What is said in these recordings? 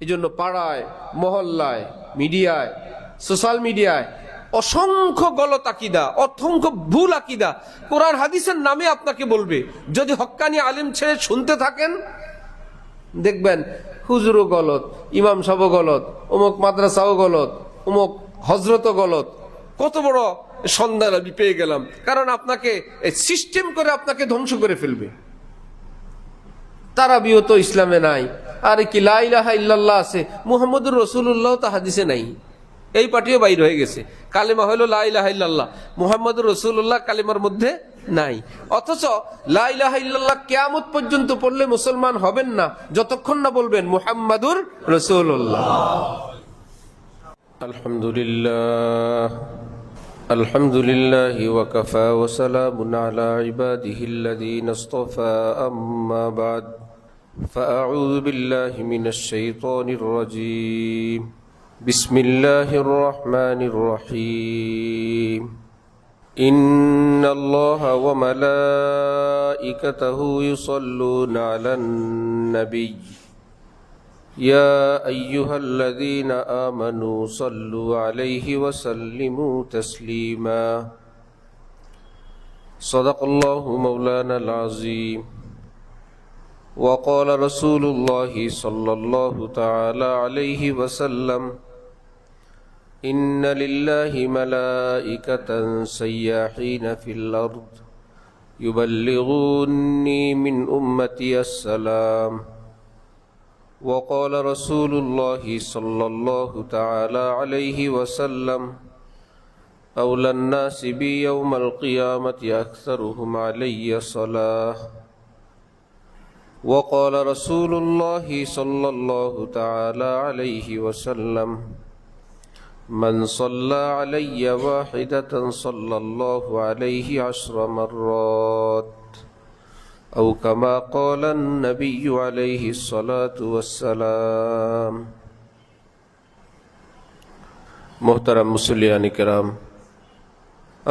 এই জন্য পাড়ায়, মহল্লায়, মিডিয়ায়, সোশ্যাল মিডিয়ায় অসংখ্য গলত আকিদা, অসংখ্য ভুল আকিদা কোরআন হাদিসের নামে আপনাকে বলবে। যদি হক্কানি আলিম ছেড়ে শুনতে থাকেন, দেখবেন হুজুরও গলত, ইমাম সাহেবও গলত, অমুক মাদ্রাসাও গলত, অমুক হজরতও গলত। কত বড় সন্ধান আমি পেয়ে গেলাম, কারণ আপনাকে সিস্টেম করে আপনাকে ধ্বংস করে ফেলবে। তারাবিও তো ইসলামে নাই, আর কি লা ইলাহা ইল্লাল্লাহ আছে, মুহাম্মদুর রাসূলুল্লাহ তো হাদিসে নাই, এই পার্টিও বাইর হয়ে গেছে। কালিমা হলো লা ইলাহা ইল্লাল্লাহ, মুহাম্মদুর রাসূলুল্লাহ কালিমার মধ্যে নাই। অথচ লা ইলাহা ইল্লাল্লাহ কিয়ামত পর্যন্ত পড়লে মুসলমান হবেন না যতক্ষণ না বলবেন মুহাম্মদুর রাসূলুল্লাহ। আলহামদুলিল্লাহ, আলহামদুলিল্লাহি ওয়া কাফা ওয়া সালামুন আলা ইবাদিহিল্লাযীনা ইসতাফা, আম্মা বা'দ, ফাআউযু বিল্লাহি মিনাশ শাইতানির রাজীম। বিসমিল্লাহির রহমানির রহিম। ইন্নাল্লাহা ওয়া মালাইকাতাহু ইউসাল্লুনা আলান নাবিয়্য ইয়া আইয়ুহাল্লাযীনা আমানু সাল্লু আলাইহি ওয়া সাল্লিমু তাসলিমা। সাদাকাল্লাহু মাওলানাল আযীম। ওয়া ক্বালা রাসূলুল্লাহি সাল্লাল্লাহু তাআলা আলাইহি ওয়া সাল্লাম, ইন্না লিল্লাহি মালাইকাতান সায়্যাহিনা ফিল আরদ ইউবাল্লিগুনি মিন উম্মতি আসসালাম। ওয়া ক্বালা রাসূলুল্লাহি সাল্লাল্লাহু তাআলা আলাইহি ওয়া সাল্লাম, আওলান নাসি বি ইয়াউমাল কিয়ামাতি আকসারুহুম আলাইয়া সালাহ। ওয়া ক্বালা রাসূলুল্লাহি সাল্লাল্লাহু তাআলা আলাইহি ওয়া সাল্লাম, মান সাল্লা আলাইয়া ওয়াহিদাতান সাল্লাল্লাহু আলাইহি আশরা মাররাত, আও কামা ক্বালা আন-নাবিয়্যু আলাইহি সসালাতু ওয়াসসালাম। মুহতারাম মুসল্লিয়ান কিরাম,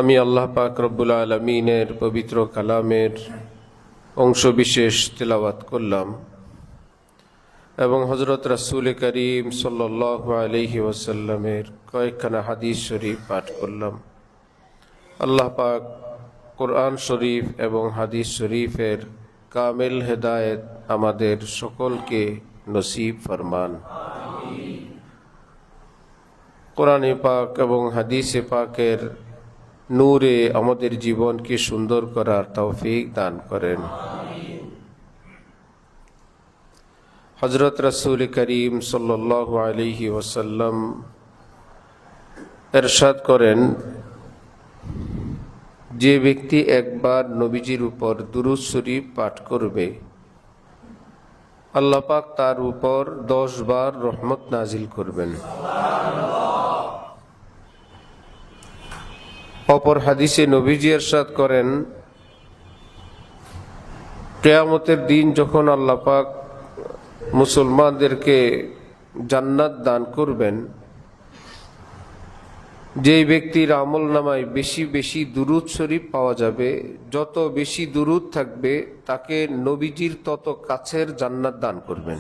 আমি আল্লাহ পাক রব্বুল আলামিনের পবিত্র কালামের অংশ বিশেষ তেলাওয়াত করলাম এবং হযরত রাসূল করিম সাল্লাল্লাহু আলাইহি ওয়াসাল্লামের কয়েকখানা হাদিস শরীফ পাঠ করলাম। আল্লাহ পাক কোরআন শরীফ এবং হাদিস শরীফের কামেল হেদায়েত আমাদের সকলকে নসিব ফরমান। কোরআনে পাক এবং হাদিসে পাকের নূরে আমাদের জীবনকে সুন্দর করার তৌফিক দান করেন। হযরত রাসূল করিম সাল্লাল্লাহু আলাইহি ওয়াসাল্লাম ইরশাদ করেন, যে ব্যক্তি একবার নবীজির উপর দুরূদ শরীফ পাঠ করবে, আল্লাহ পাক তার উপর 10 বার রহমত নাজিল করবেন। অপর হাদিসে নবীজি ইরশাদ করেন, কিয়ামতের দিন যখন আল্লাহ পাক মুসলমানদেরকে জান্নাত দান করবেন, যেই ব্যক্তির আমল নামায় বেশি বেশি দুরূদ শরীফ পাওয়া যাবে, যত বেশি দুরূদ থাকবে তাকে নবীজির তত কাছের জান্নাত দান করবেন।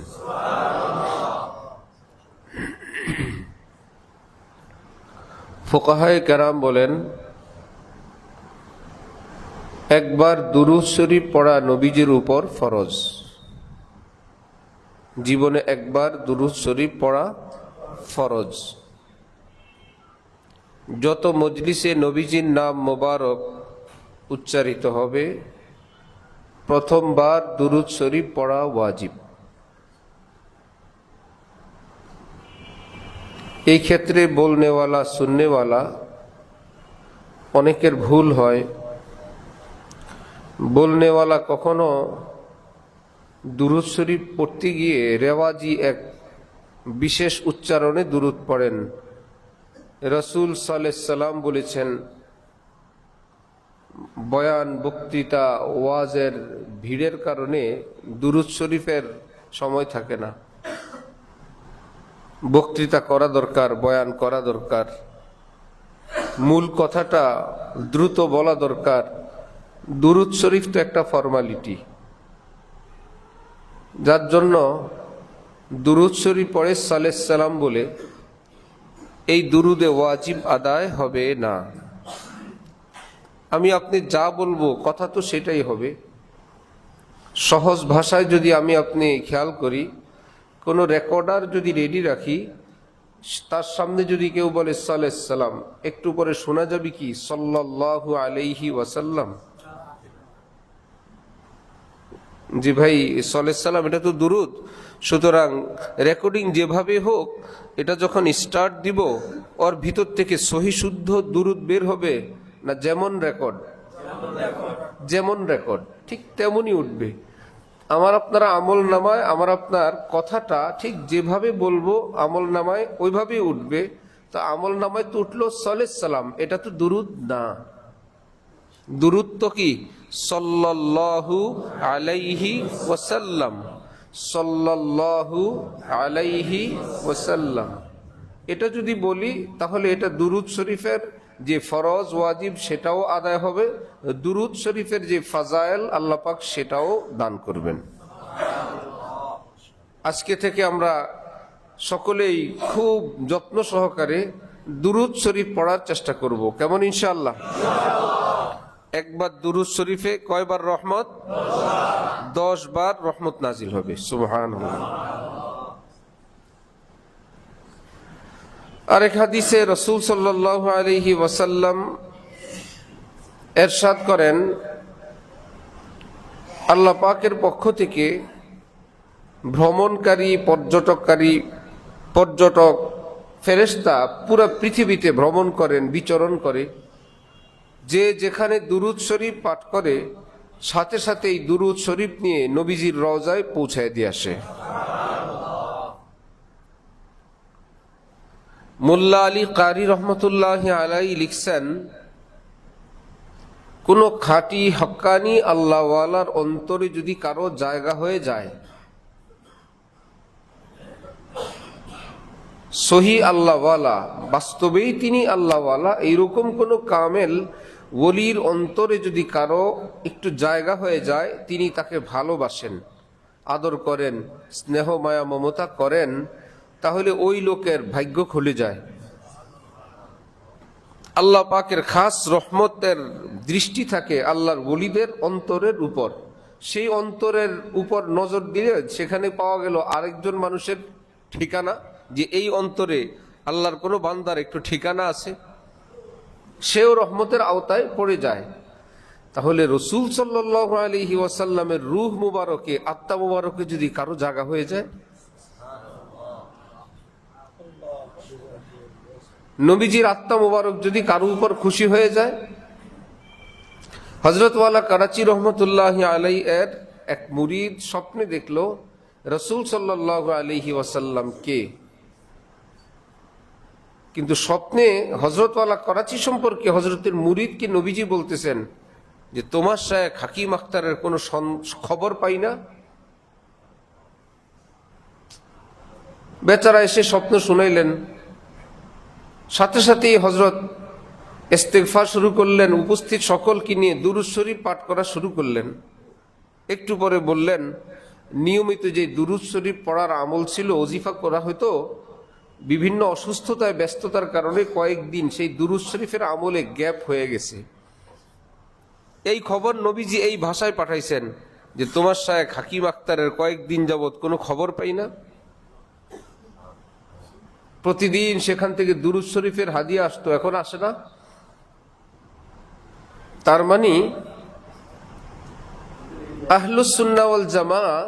ফুকাহায়ে কেরাম বলেন, একবার দুরূদ শরীফ পড়া নবীজির উপর ফরজ। জীবনে একবার দুরূদ শরীফ পড়া ফরজ। যত মজলিসে নবীজির নাম মোবারক উচ্চারিত হবে, প্রথমবার দুরূদ শরীফ পড়া ওয়াজিব। এই ক্ষেত্রে বলনেওয়ালা শুননেওয়ালা অনেকের ভুল হয়। বলনেওয়ালা কখনো দুরূদ শরীফ পড়তে গিয়ে রেওয়াজি এক বিশেষ উচ্চারণে দুরূদ পড়েন। রাসূল সাল্লাল্লাহু আলাইহি সাল্লাম বলেছেন, বয়ান, বক্তৃতা, ওয়াজের ভিড়ের কারণে দুরূদ শরীফের সময় থাকে না। বক্তৃতা করা দরকার, বয়ান করা দরকার, মূল কথাটা দ্রুত বলা দরকার। দুরূদ শরীফ তো একটা ফর্মালিটি, যার জন্য দুরুদ শরীফ পড়ে সালাত সালাম বলে, এই দুরুদে ওয়াজিব আদায় হবে না। আমি আপনি যা বলবো কথা তো সেটাই হবে। সহজ ভাষায় যদি আমি আপনি খেয়াল করি, কোনো রেকর্ডার যদি রেডি রাখি, তার সামনে যদি কেউ বলে সালাত সালাম, একটু পরে শোনা যাবে কি সাল্লাল্লাহু আলাইহি ওয়াসাল্লাম। জি ভাই, সালাত সালাম এটা তো দুরুদ। সুতরাং রেকর্ডিং যেভাবে হোক, এটা যখন স্টার্ট দিব, ওর ভিতর থেকে সহি শুদ্ধ দুরুদ বের হবে না যেমন রেকর্ড ঠিক তেমনই উঠবে। আমার আপনারা আমল নামায়, আমার আপনার কথাটা ঠিক যেভাবে বলবো আমল নামায় ওইভাবেই উঠবে। তো আমল নামায় তো উঠলো সালাত সালাম, এটা তো দুরুদ না। দুরুদ তো কি সাল্লাল্লাহু আলাইহি ওয়াসাল্লাম, সাল্লাল্লাহু আলাইহি ওয়াসাল্লাম। এটা যদি বলি তাহলে এটা দুরুদ শরীফের যে ফরজ ওয়াজিব সেটাও আদায় হবে, দুরুদ শরীফের যে ফাজাইল আল্লাহ পাক সেটাও দান করবেন। আজকে থেকে আমরা সকলেই খুব যত্ন সহকারে দুরুদ শরীফ পড়ার চেষ্টা করব, কেমন ইনশাআল্লাহ? একবার দুরুদ শরীফে কয়বার রহমত? 10 বার রহমত নাজিল হবে। সুবহানাল্লাহ। আরেক হাদিসে রাসূল সাল্লাল্লাহু আলাইহি ওয়াসাল্লাম ইরশাদ করেন, আল্লাহ পাকের পক্ষ থেকে ভ্রমণকারী পর্যটক ফেরেশতা পুরো পৃথিবীতে ভ্রমণ করেন, বিচরণ করে। যে যেখানে দুরুদ শরীফ পাঠ করে, সাথে সাথে এই দুরুদ শরীফ নিয়ে নবীজির রওজায় পৌঁছায় দিয়ে আসে। মোল্লা আলী কারি রহমতুল্লাহ আলাইহি লিখছেন, কোন খাঁটি হক্কানি আল্লাহওয়ালার অন্তরে যদি কারো জায়গা হয়ে যায়, সহি আল্লাহওয়ালা, বাস্তবেই তিনি আল্লাহওয়ালা, এইরকম কোন কামেল ওলির অন্তরে যদি কারো একটু জায়গা হয়ে যায়, তিনি তাকে ভালোবাসেন, আদর করেন, স্নেহ মায়া মমতা করেন, তাহলে ওই লোকের ভাগ্য খুলে যায়। আল্লাহ পাকের খাস রহমতের দৃষ্টি থাকে আল্লাহর ওলিদের অন্তরের উপর। সেই অন্তরের উপর নজর দিলে সেখানে পাওয়া গেল আরেকজন মানুষের ঠিকানা, যে এই অন্তরে আল্লাহর কোনো বান্দার একটু ঠিকানা আছে, সেও রহমতের আওতায় পড়ে যায়। তাহলে রাসূল সাল্লাল্লাহু আলাইহি ওয়াসাল্লামের রূহ মুবারকে, আত্মা মুবারকে যদি কারো জায়গা হয়ে যায়, নবীজির আত্মা মুবারক যদি কারো উপর খুশি হয়ে যায়। হযরত ওয়ালা করাচি রহমতুল্লাহ আলাইহি এর এক মুরিদ স্বপ্নে দেখলো রাসূল সাল্লাল্লাহু আলাইহি ওয়াসাল্লাম কে, কিন্তু স্বপ্নে হযরত ওয়ালা করাচি সম্পর্কে হযরতের মুরিদকে নবীজি বলতেছেন যে, তোমার শায়েখ হাকিম আখতারের কোনো খবর পাই না। বেচারা এসে স্বপ্ন শুনাইলেন, সাথে সাথেই হযরত ইস্তেগফার শুরু করলেন, উপস্থিত সকলকে নিয়ে দুরূদ শরীফ পাঠ করা শুরু করলেন। একটু পরে বললেন, নিয়মিত যে দুরূদ শরীফ পড়ার আমল ছিল, ওজিফা করা হতো, বিভিন্ন অসুস্থতায় ব্যস্ততার কারণে কয়েকদিন সেই দুরূদ শরীফের আমলে গ্যাপ হয়ে গেছে। এই খবর নবীজি এই ভাষায় পাঠাইছেন যে, তোমার শায়েখ হাকিম আখতারের কয়েকদিন যাবৎ কোনো খবর পাই না। প্রতিদিন সেখান থেকে দুরূদ শরীফের হাদিয়া আসতো, এখন আসে না। তার মানে আহলুস সুন্নাহ ওয়াল জামাআহ,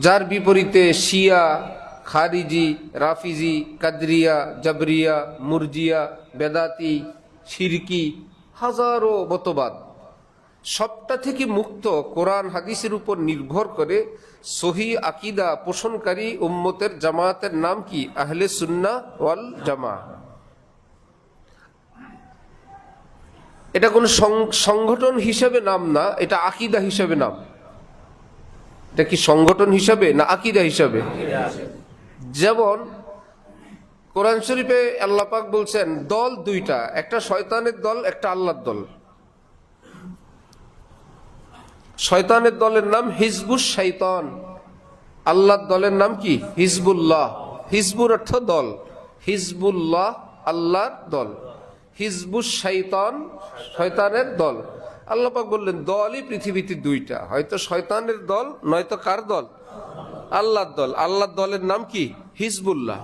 যার বিপরীতে শিয়া, খারিজি, রাফিজি, কাদরিয়া, জাবরিয়া, মুরজিয়া, বেদাতি, শিরকি, হাজারো মতবাদ, সবটা থেকে মুক্ত কোরআন হাদিসের উপর নির্ভর করে সহি আকীদা পোষণকারী উম্মতের জামায়াতের নাম কি? আহলে সুন্নাহ ওয়াল জামাআহ। এটা কোন সংগঠন হিসেবে নাম না, এটা আকীদা হিসেবে নাম। এটা কি সংগঠন হিসাবে না আকীদা হিসাবে? যেমন কোরআন শরীফে আল্লাহ পাক বলছেন দল দুইটা, একটা শয়তানের দল, একটা আল্লাহর দল। শয়তানের দলের নাম হিজবুশ শাইতান, আল্লাহর দলের নাম কি? হিজবুল্লাহ। হিজবুর অর্থ দল, হিজবুল্লাহ আল্লাহর দল, হিজবুশ শয়তান শয়তানের দল। আল্লাহ পাক বললেন দলই পৃথিবীতে দুইটা, হয়তো শয়তানের দল নয়তো কার দল? আল্লাহর দল। আল্লাহর দলের নাম কি? হিজবুল্লাহ।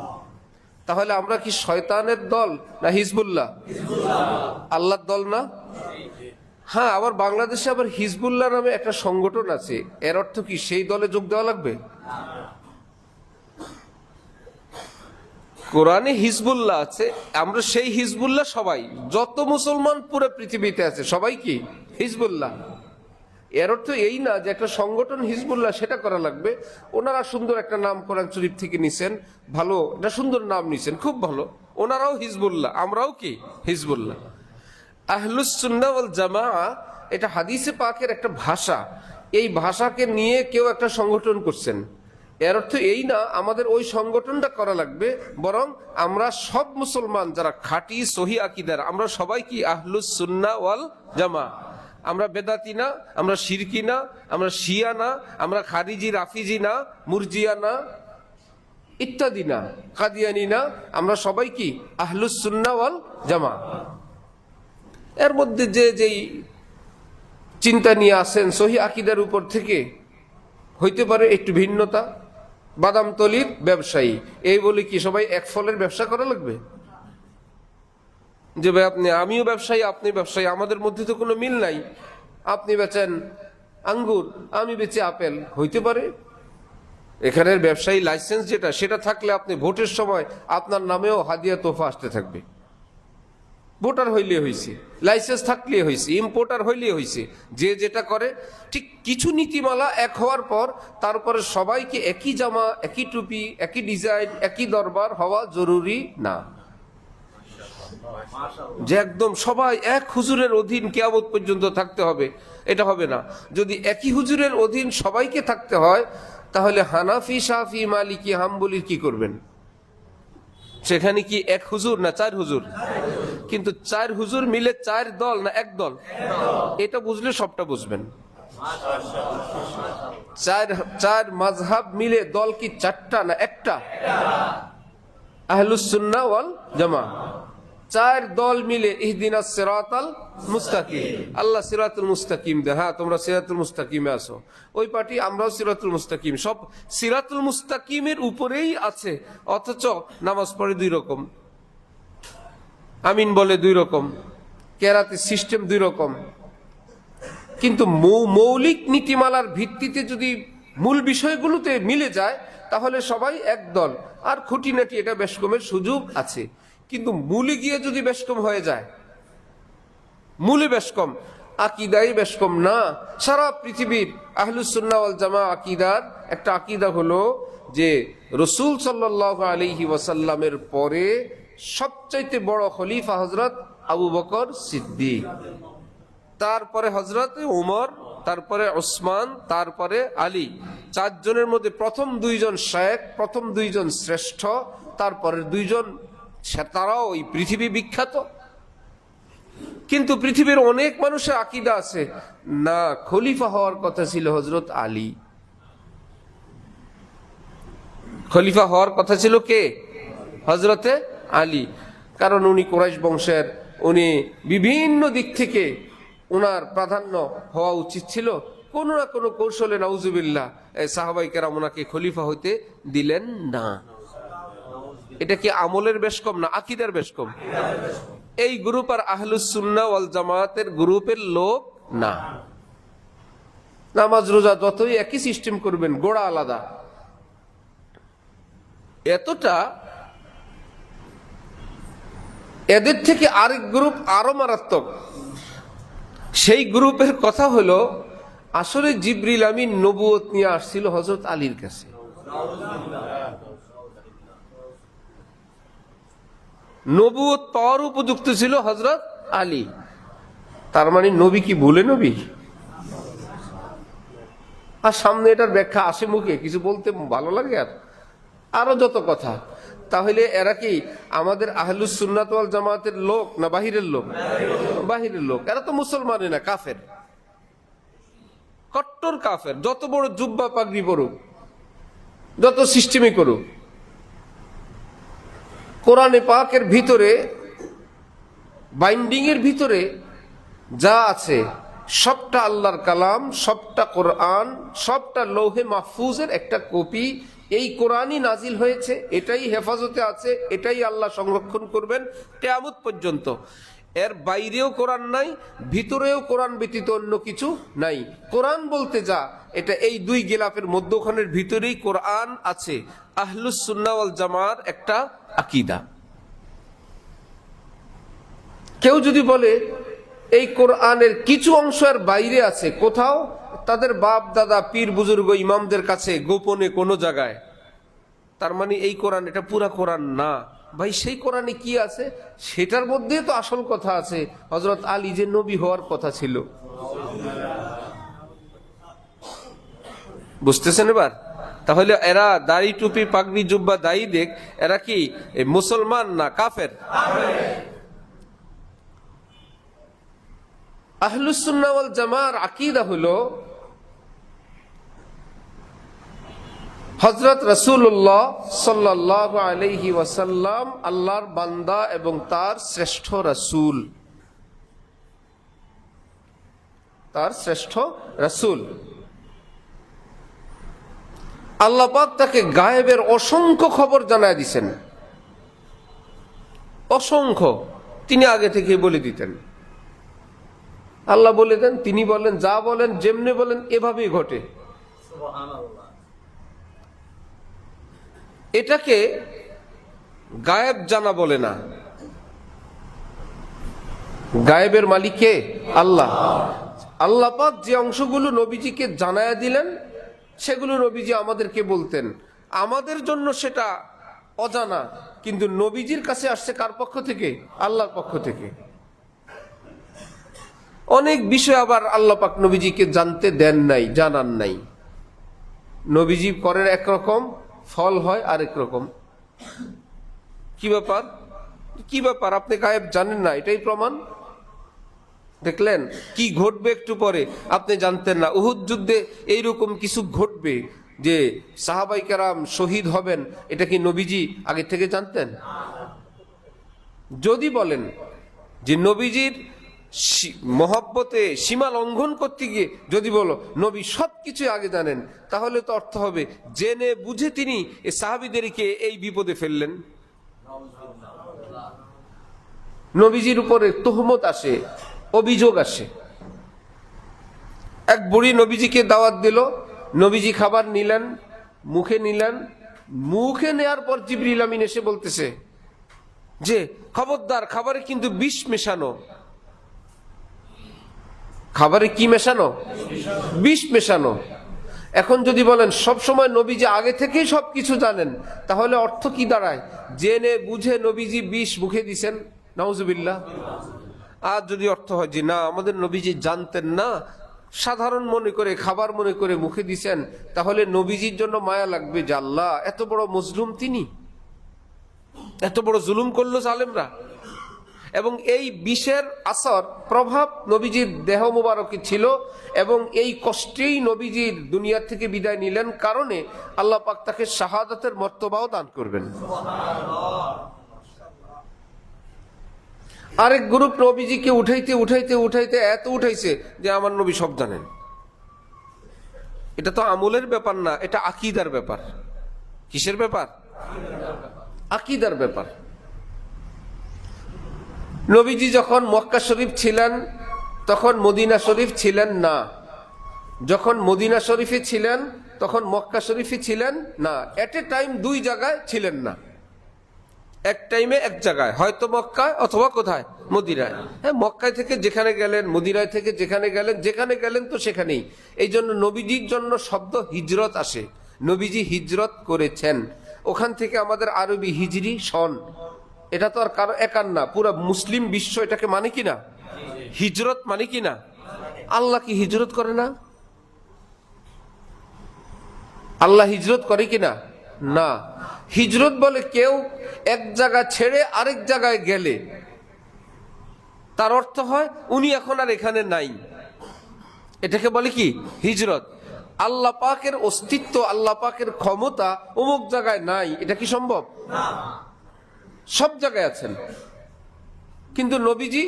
তাহলে আমরা কি শয়তানের দল না হিজবুল্লাহ? আল্লাহর দল না? হ্যাঁ, আবার বাংলাদেশে আবার হিজবুল্লাহ নামে একটা সংগঠন আছে, এর অর্থ কি সেই দলে যোগ দেওয়া লাগবে? কোরআনে হিজবুল্লাহ আছে, আমরা সেই হিজবুল্লাহ সবাই, যত মুসলমান পুরো পৃথিবীতে আছে সবাই কি হিজবুল্লাহ। এর অর্থ এই না যে একটা সংগঠন হিজবুল্লাহ সেটা করা লাগবে। ওনারা সুন্দর একটা নাম কোরআন শরীফ থেকে নিছেন, ভালো একটা সুন্দর নাম নিছেন, খুব ভালো, ওনারাও হিজবুল্লাহ, আমরাও কি হিজবুল্লাহ। আহলুস সুন্নাহ ওয়াল জামাআহ এটা হাদিসে পাকের একটা ভাষা, এই ভাষাকে নিয়ে কেউ একটা সংগঠন করছেন, এর অর্থ এই না আমাদের ওই সংগঠনটা করা লাগবে, বরং আমরা সব মুসলমান যারা খাঁটি সহি আকীদার, আমরা সবাই কি আহলুস সুন্নাহ ওয়াল জামাআহ। আমরা বেদাতি না, আমরা শিরকি না, আমরা শিয়া না, আমরা খারিজি রাফিজি না, মুরজিয়া না, ইত্যাদি না, কাদিয়ানি না, আমরা সবাই কি আহলুস সুন্নাহ ওয়াল জামাআহ। এর মধ্যে যে যেই চিন্তা নিয়ে আসেন সহি আকীদার উপর থেকে হইতে পারে একটু ভিন্নতা। বাদামতলির ব্যবসায়ী, এই বলে কি সবাই এক ফলের ব্যবসা করা লাগবে? যে ভাই আপনি, আমিও ব্যবসায়ী আপনি ব্যবসায়ী, আমাদের মধ্যে তো কোনো মিল নাই, আপনি বেচেন আঙ্গুর আমি বেচি আপেল, হইতে পারে? এখানের ব্যবসায়ী লাইসেন্স যেটা, সেটা থাকলে আপনি ভোটের সময় আপনার নামেও হাদিয়া তোফা আসতে থাকবে। ভোটার হইলে হয়েছে, লাইসেন্স থাকলে হয়েছে, ইম্পোর্টার হইলে হয়েছে, যে যেটা করে। ঠিক কিছু নীতিমালা এক হওয়ার পর তারপরে সবাইকে একই জামা, একই টুপি, একই ডিজাইন, একই দরবার হওয়া জরুরি না। যে একদম সবাই এক হুজুরের অধীন কিয়ামত পর্যন্ত থাকতে হবে, এটা হবে না। যদি একই হুজুরের অধীন সবাইকে থাকতে হয়, তাহলে হানাফি শাফি মালিকি হাম্বলির কি করবেন? সেখানে কি এক হুজুর না চার হুজুর? কিন্তু চার হুজুর মিলে চার দল না এক দল? এটা বুঝলে সবটা বুঝবেন। চার মাযহাব মিলে দল কি চারটা না একটা? আহলুস সুন্নাহ ওয়াল জামাআহ। চার দল মিলে ইহদিনাস সিরাতাল মুস্তাকিম, আল্লাহ সিরাতুল মুস্তাকিম দে, হ্যাঁ তোমরা সিরাতুল মুস্তাকিমে আসো। ওই পার্টি, আমরাও সিরাতুল মুস্তাকিম, সব সিরাতুল মুস্তাকিমের উপরেই আছে, অথচ নামাজ পড়ে দুই রকম, আমিন বলে দুই রকম, কেরাতে সিস্টেম দুই রকম। কিন্তু মৌলিক নীতিমালার ভিত্তিতে যদি মূল বিষয়গুলোতে মিলে যায় তাহলে সবাই এক দল। আর খুঁটিনাটি এটা বেশকমের সুযোগ আছে, কিন্তু মূলে গিয়ে যদি বেশকম হয়ে যায়, মূলে বেশকম, আকীদাই বেশকম না। সারা পৃথিবীর আহলুস সুন্নাহ ওয়াল জামাআহ আকীদার একটা আকীদা হলো যে রাসূল সাল্লাল্লাহু আলাইহি ওয়াসাল্লামের পরে সবচাইতে বড় খলিফা হযরত আবু বকর সিদ্দিক, তারপরে হযরত উমর, তারপরে ওসমান, তারপরে আলী। চারজনের মধ্যে প্রথম দুইজন শেখ, প্রথম দুইজন শ্রেষ্ঠ, তারপরে দুইজন তারাও ওই পৃথিবী বিখ্যাত। কিন্তু পৃথিবীর অনেক মানুষের আকীদা আছে না, খলিফা হওয়ার কথা ছিল হযরত আলী। খলিফা হওয়ার কথা ছিল কে? হযরতে আলী। কারণ উনি কুরাইশ বংশের, উনি বিভিন্ন দিক থেকে উনার প্রাধান্য হওয়া উচিত ছিল। কোনো না কোনো কৌশলে নাউজুবিল্লাহ সাহাবায়ে কেরাম ওনাকে খলিফা হইতে দিলেন না। এটা কি আমলের বেশকম না আকীদার বেশকম? এই গ্রুপ আর আহলুস সুন্নাহ ওয়াল জামায়াতের গ্রুপের লোক না। নামাজ রোজা যতই একই সিস্টেম করবেন, গোড়া আলাদা। এতটা এদের থেকে আরেক গ্রুপ আরো মারাত্মক। সেই গ্রুপের কথা হলো, আসলে জিবরিল আমিন নবুয়ত নিয়ে আসছিল হযরত আলীর কাছে। নবুয়ত পাওয়ার উপযুক্ত ছিল হযরত আলী। তার মানে নবী কি ভুলে নবী? আর সামনে এটার ব্যাখ্যা আসে মুখে, কিছু বলতে ভালো লাগে আর আরো যত কথা। তাহলে এরা কি আমাদের আহলুস সুন্নাত ওয়াল জামাতের লোক না বাহিরের লোক? বাহিরের লোক। এরা তো মুসলমানই না, কাফের, কট্টর কাফের, যত বড় জুব্বা পাগড়ি পরুক। যত সিস্টেমই করুক, কোরআনে পাকের ভিতরে, বাইন্ডিং এর ভিতরে যা আছে সবটা আল্লাহর কালাম, সবটা কোরআন, সবটা লৌহে মাহফুজের একটা কপি। এই কোরআনই নাজিল হয়েছে, এটাই হেফাজতে আছে, এটাই আল্লাহ সংরক্ষণ করবেন কিয়ামত পর্যন্ত। এর বাইরেও কোরআন নাই, ভিতরেও কোরআন ব্যতীত অন্য কিছু নাই। কোরআন বলতে যা, এটা এই দুই গিলাফের মধ্যখানের ভিতরেই কোরআন আছে। আহলুস সুন্নাহ ওয়াল জামার একটা আকীদা। কেউ যদি বলে এই কোরআনের কিছু অংশ এর বাইরে আছে কোথাও, তাদের বাপ দাদা পীর বুজুর্গ ইমামদের কাছে গোপনে কোনো জায়গায়, তার মানে এই কোরআন এটা পুরা কোরআন না। ভাই সেই কোরআনে কি আছে? সেটার মধ্যে তো আসল কথা আছে, হযরত আলী যে নবী হওয়ার কথা ছিল। বুঝতেছেন এবার? তাহলে এরা দাড়ি টুপি পাগড়ি জুব্বা দায়ী দেখ, এরা কি মুসলমান না কাফের? আহলুস সুন্নাহ ওয়াল জামার আকীদা হলো হযরত রাসূলুল্লাহ সাল্লাল্লাহু আলাইহি ওয়াসাল্লাম আল্লাহর বান্দা এবং তার শ্রেষ্ঠ রাসূল, তার শ্রেষ্ঠ রাসূল। আল্লাহ পাক তাকে গায়েবের অসংখ্য খবর জানায় দিয়েছেন, অসংখ্য। তিনি আগে থেকে বলে দিতেন, আল্লাহ বলে দেন, তিনি বলেন, যা বলেন যেমনি বলেন এভাবেই ঘটে। এটাকে গায়েব জানা বলে না। গায়েবের মালিক কে? আল্লাহ। আল্লাহ পাক যে অংশগুলো নবীজিকে জানায়া দিলেন সেগুলো নবীজি আমাদেরকে বলতেন, আমাদের জন্য সেটা অজানা, কিন্তু নবীজির কাছে আসছে কার পক্ষ থেকে? আল্লাহর পক্ষ থেকে। অনেক বিষয় আবার আল্লাহ পাক নবীজিকে জানতে দেন নাই, জানান নাই। নবীজি করেন একরকম, ফল হয় আরেক রকম। কি ব্যাপার? কি ব্যাপার? আপনি গায়েব জানেন না, এটাই প্রমাণ। দেখলেন কি ঘটবে একটু পরে, আপনি জানতেন না। উহুদ যুদ্ধে এইরকম কিছু ঘটবে যে সাহাবাই কেরাম শহীদ হবেন, এটা কি নবীজি আগে থেকে জানতেন? যদি বলেন যে নবীজির মহব্বতে সীমা লঙ্ঘন করতে গিয়ে যদি বলো নবী সবকিছু আগে জানেন, তাহলে তো অর্থ হবে জেনে বুঝে তিনি এই সাহাবীদেরকে এই বিপদে ফেললেন। নবীজির উপরে তোহমত আসে, অভিযোগ আসে। এক বুড়ি নবীজিকে দাওয়াত দিল, নবীজি খাবার নিলেন, মুখে নিলেন, মুখে নেয়ার পর জিবরিল আমিন এসে বলতেছে যে খবরদার, খাবারে কিন্তু বিষ মেশানো। খাবারে কি মেশানো? বিষ মেশানো। এখন যদি বলেন সব সময় নবীজি আগে থেকেই সবকিছু জানেন, তাহলে অর্থ কি দাঁড়ায়? জেনে বুঝে নবীজি বিষ মুখে দিছেন, নাউজুবিল্লাহ। আর যদি অর্থ হয় যে না, আমাদের নবীজি জানতেন না, সাধারণ মনে করে, খাবার মনে করে মুখে দিছেন, তাহলে নবীজির জন্য মায়া লাগবে যে আল্লাহ এত বড় মজলুম, তিনি এত বড় জুলুম করলো জালেমরা। এবং এই বিষের আসর প্রভাব নবীজির দেহ মুবারকে ছিল, এবং এই কষ্টেই নবীজির দুনিয়া থেকে বিদায় নিলেন কারণে আল্লাহ পাক তাকে শাহাদাতের মর্তবাও দান করবেন। আরেক গ্রুপ নবীজিকে উঠাইতে উঠাইতে উঠাইতে এত উঠাইছে যে আমার নবী সব জানেন। এটা তো আমলের ব্যাপার না, এটা আকীদার ব্যাপার। কিসের ব্যাপার? আকীদার ব্যাপার। নবীজি যখন মক্কা শরীফ ছিলেন তখন মদিনা শরীফ ছিলেন না, যখন মদিনা শরীফে ছিলেন তখন মক্কা শরীফে ছিলেন না। এট এ টাইম দুই জায়গায় ছিলেন না, এক টাইমে এক জায়গায়, হয়তো মক্কায় অথবা কোথায়? মদিনায়। হ্যাঁ, মক্কায় থেকে যেখানে গেলেন, মদিনায় থেকে যেখানে গেলেন, যেখানে গেলেন তো সেখানেই। এই জন্য নবীজির জন্য শব্দ হিজরত আসে, নবীজি হিজরত করেছেন। ওখান থেকে আমাদের আরবি হিজরি সন, এটা তো আর কারো একার না, পুরা মুসলিম বিশ্ব এটাকে মানে কিনা? হিজরত মানে কিনা? আল্লাহ কি হিজরত করে না? আল্লাহ হিজরত করে কিনা? না। হিজরত বলে কেউ এক জায়গা ছেড়ে আরেক জায়গায় গেলে, তার অর্থ হয় উনি এখন আর এখানে নাই, এটাকে বলে কি? হিজরত। আল্লাহ পাকের অস্তিত্ব, আল্লাহ পাকের ক্ষমতা অমুক জায়গায় নাই, এটা কি সম্ভব? সব জায়গায় আছেন। কিন্তু নবীজি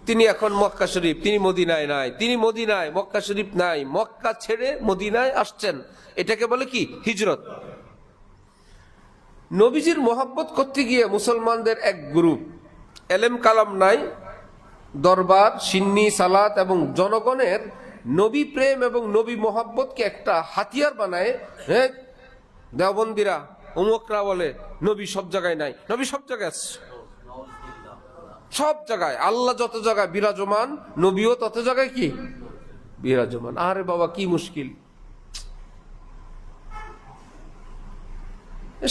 তিনি এখন মক্কা শরীফ, তিনি মদিনায় নাই, তিনি মদিনায়, মক্কা শরীফ নাই, মক্কা ছেড়ে মদিনায় আসছেন। এটাকে বলে কি? হিজরত। নবীজির মোহাব্বত করতে গিয়ে মুসলমানদের এক গ্রুপ, এলেম কালাম নাই, দরবার, সিন্নি, সালাত এবং জনগণের নবী প্রেম এবং নবী মোহাব্বতকে একটা হাতিয়ার বানায়। হ্যাঁ, দেওবন্দিরা অমুকরা বলে নবী সব জায়গায় নাই, নবী সব জায়গায় আছে, সব জায়গায় আল্লাহ যত জায়গায় বিরাজমান, নবীও তত জায়গায় কি বিরাজমান। আরে বাবা, কি মুশকিল!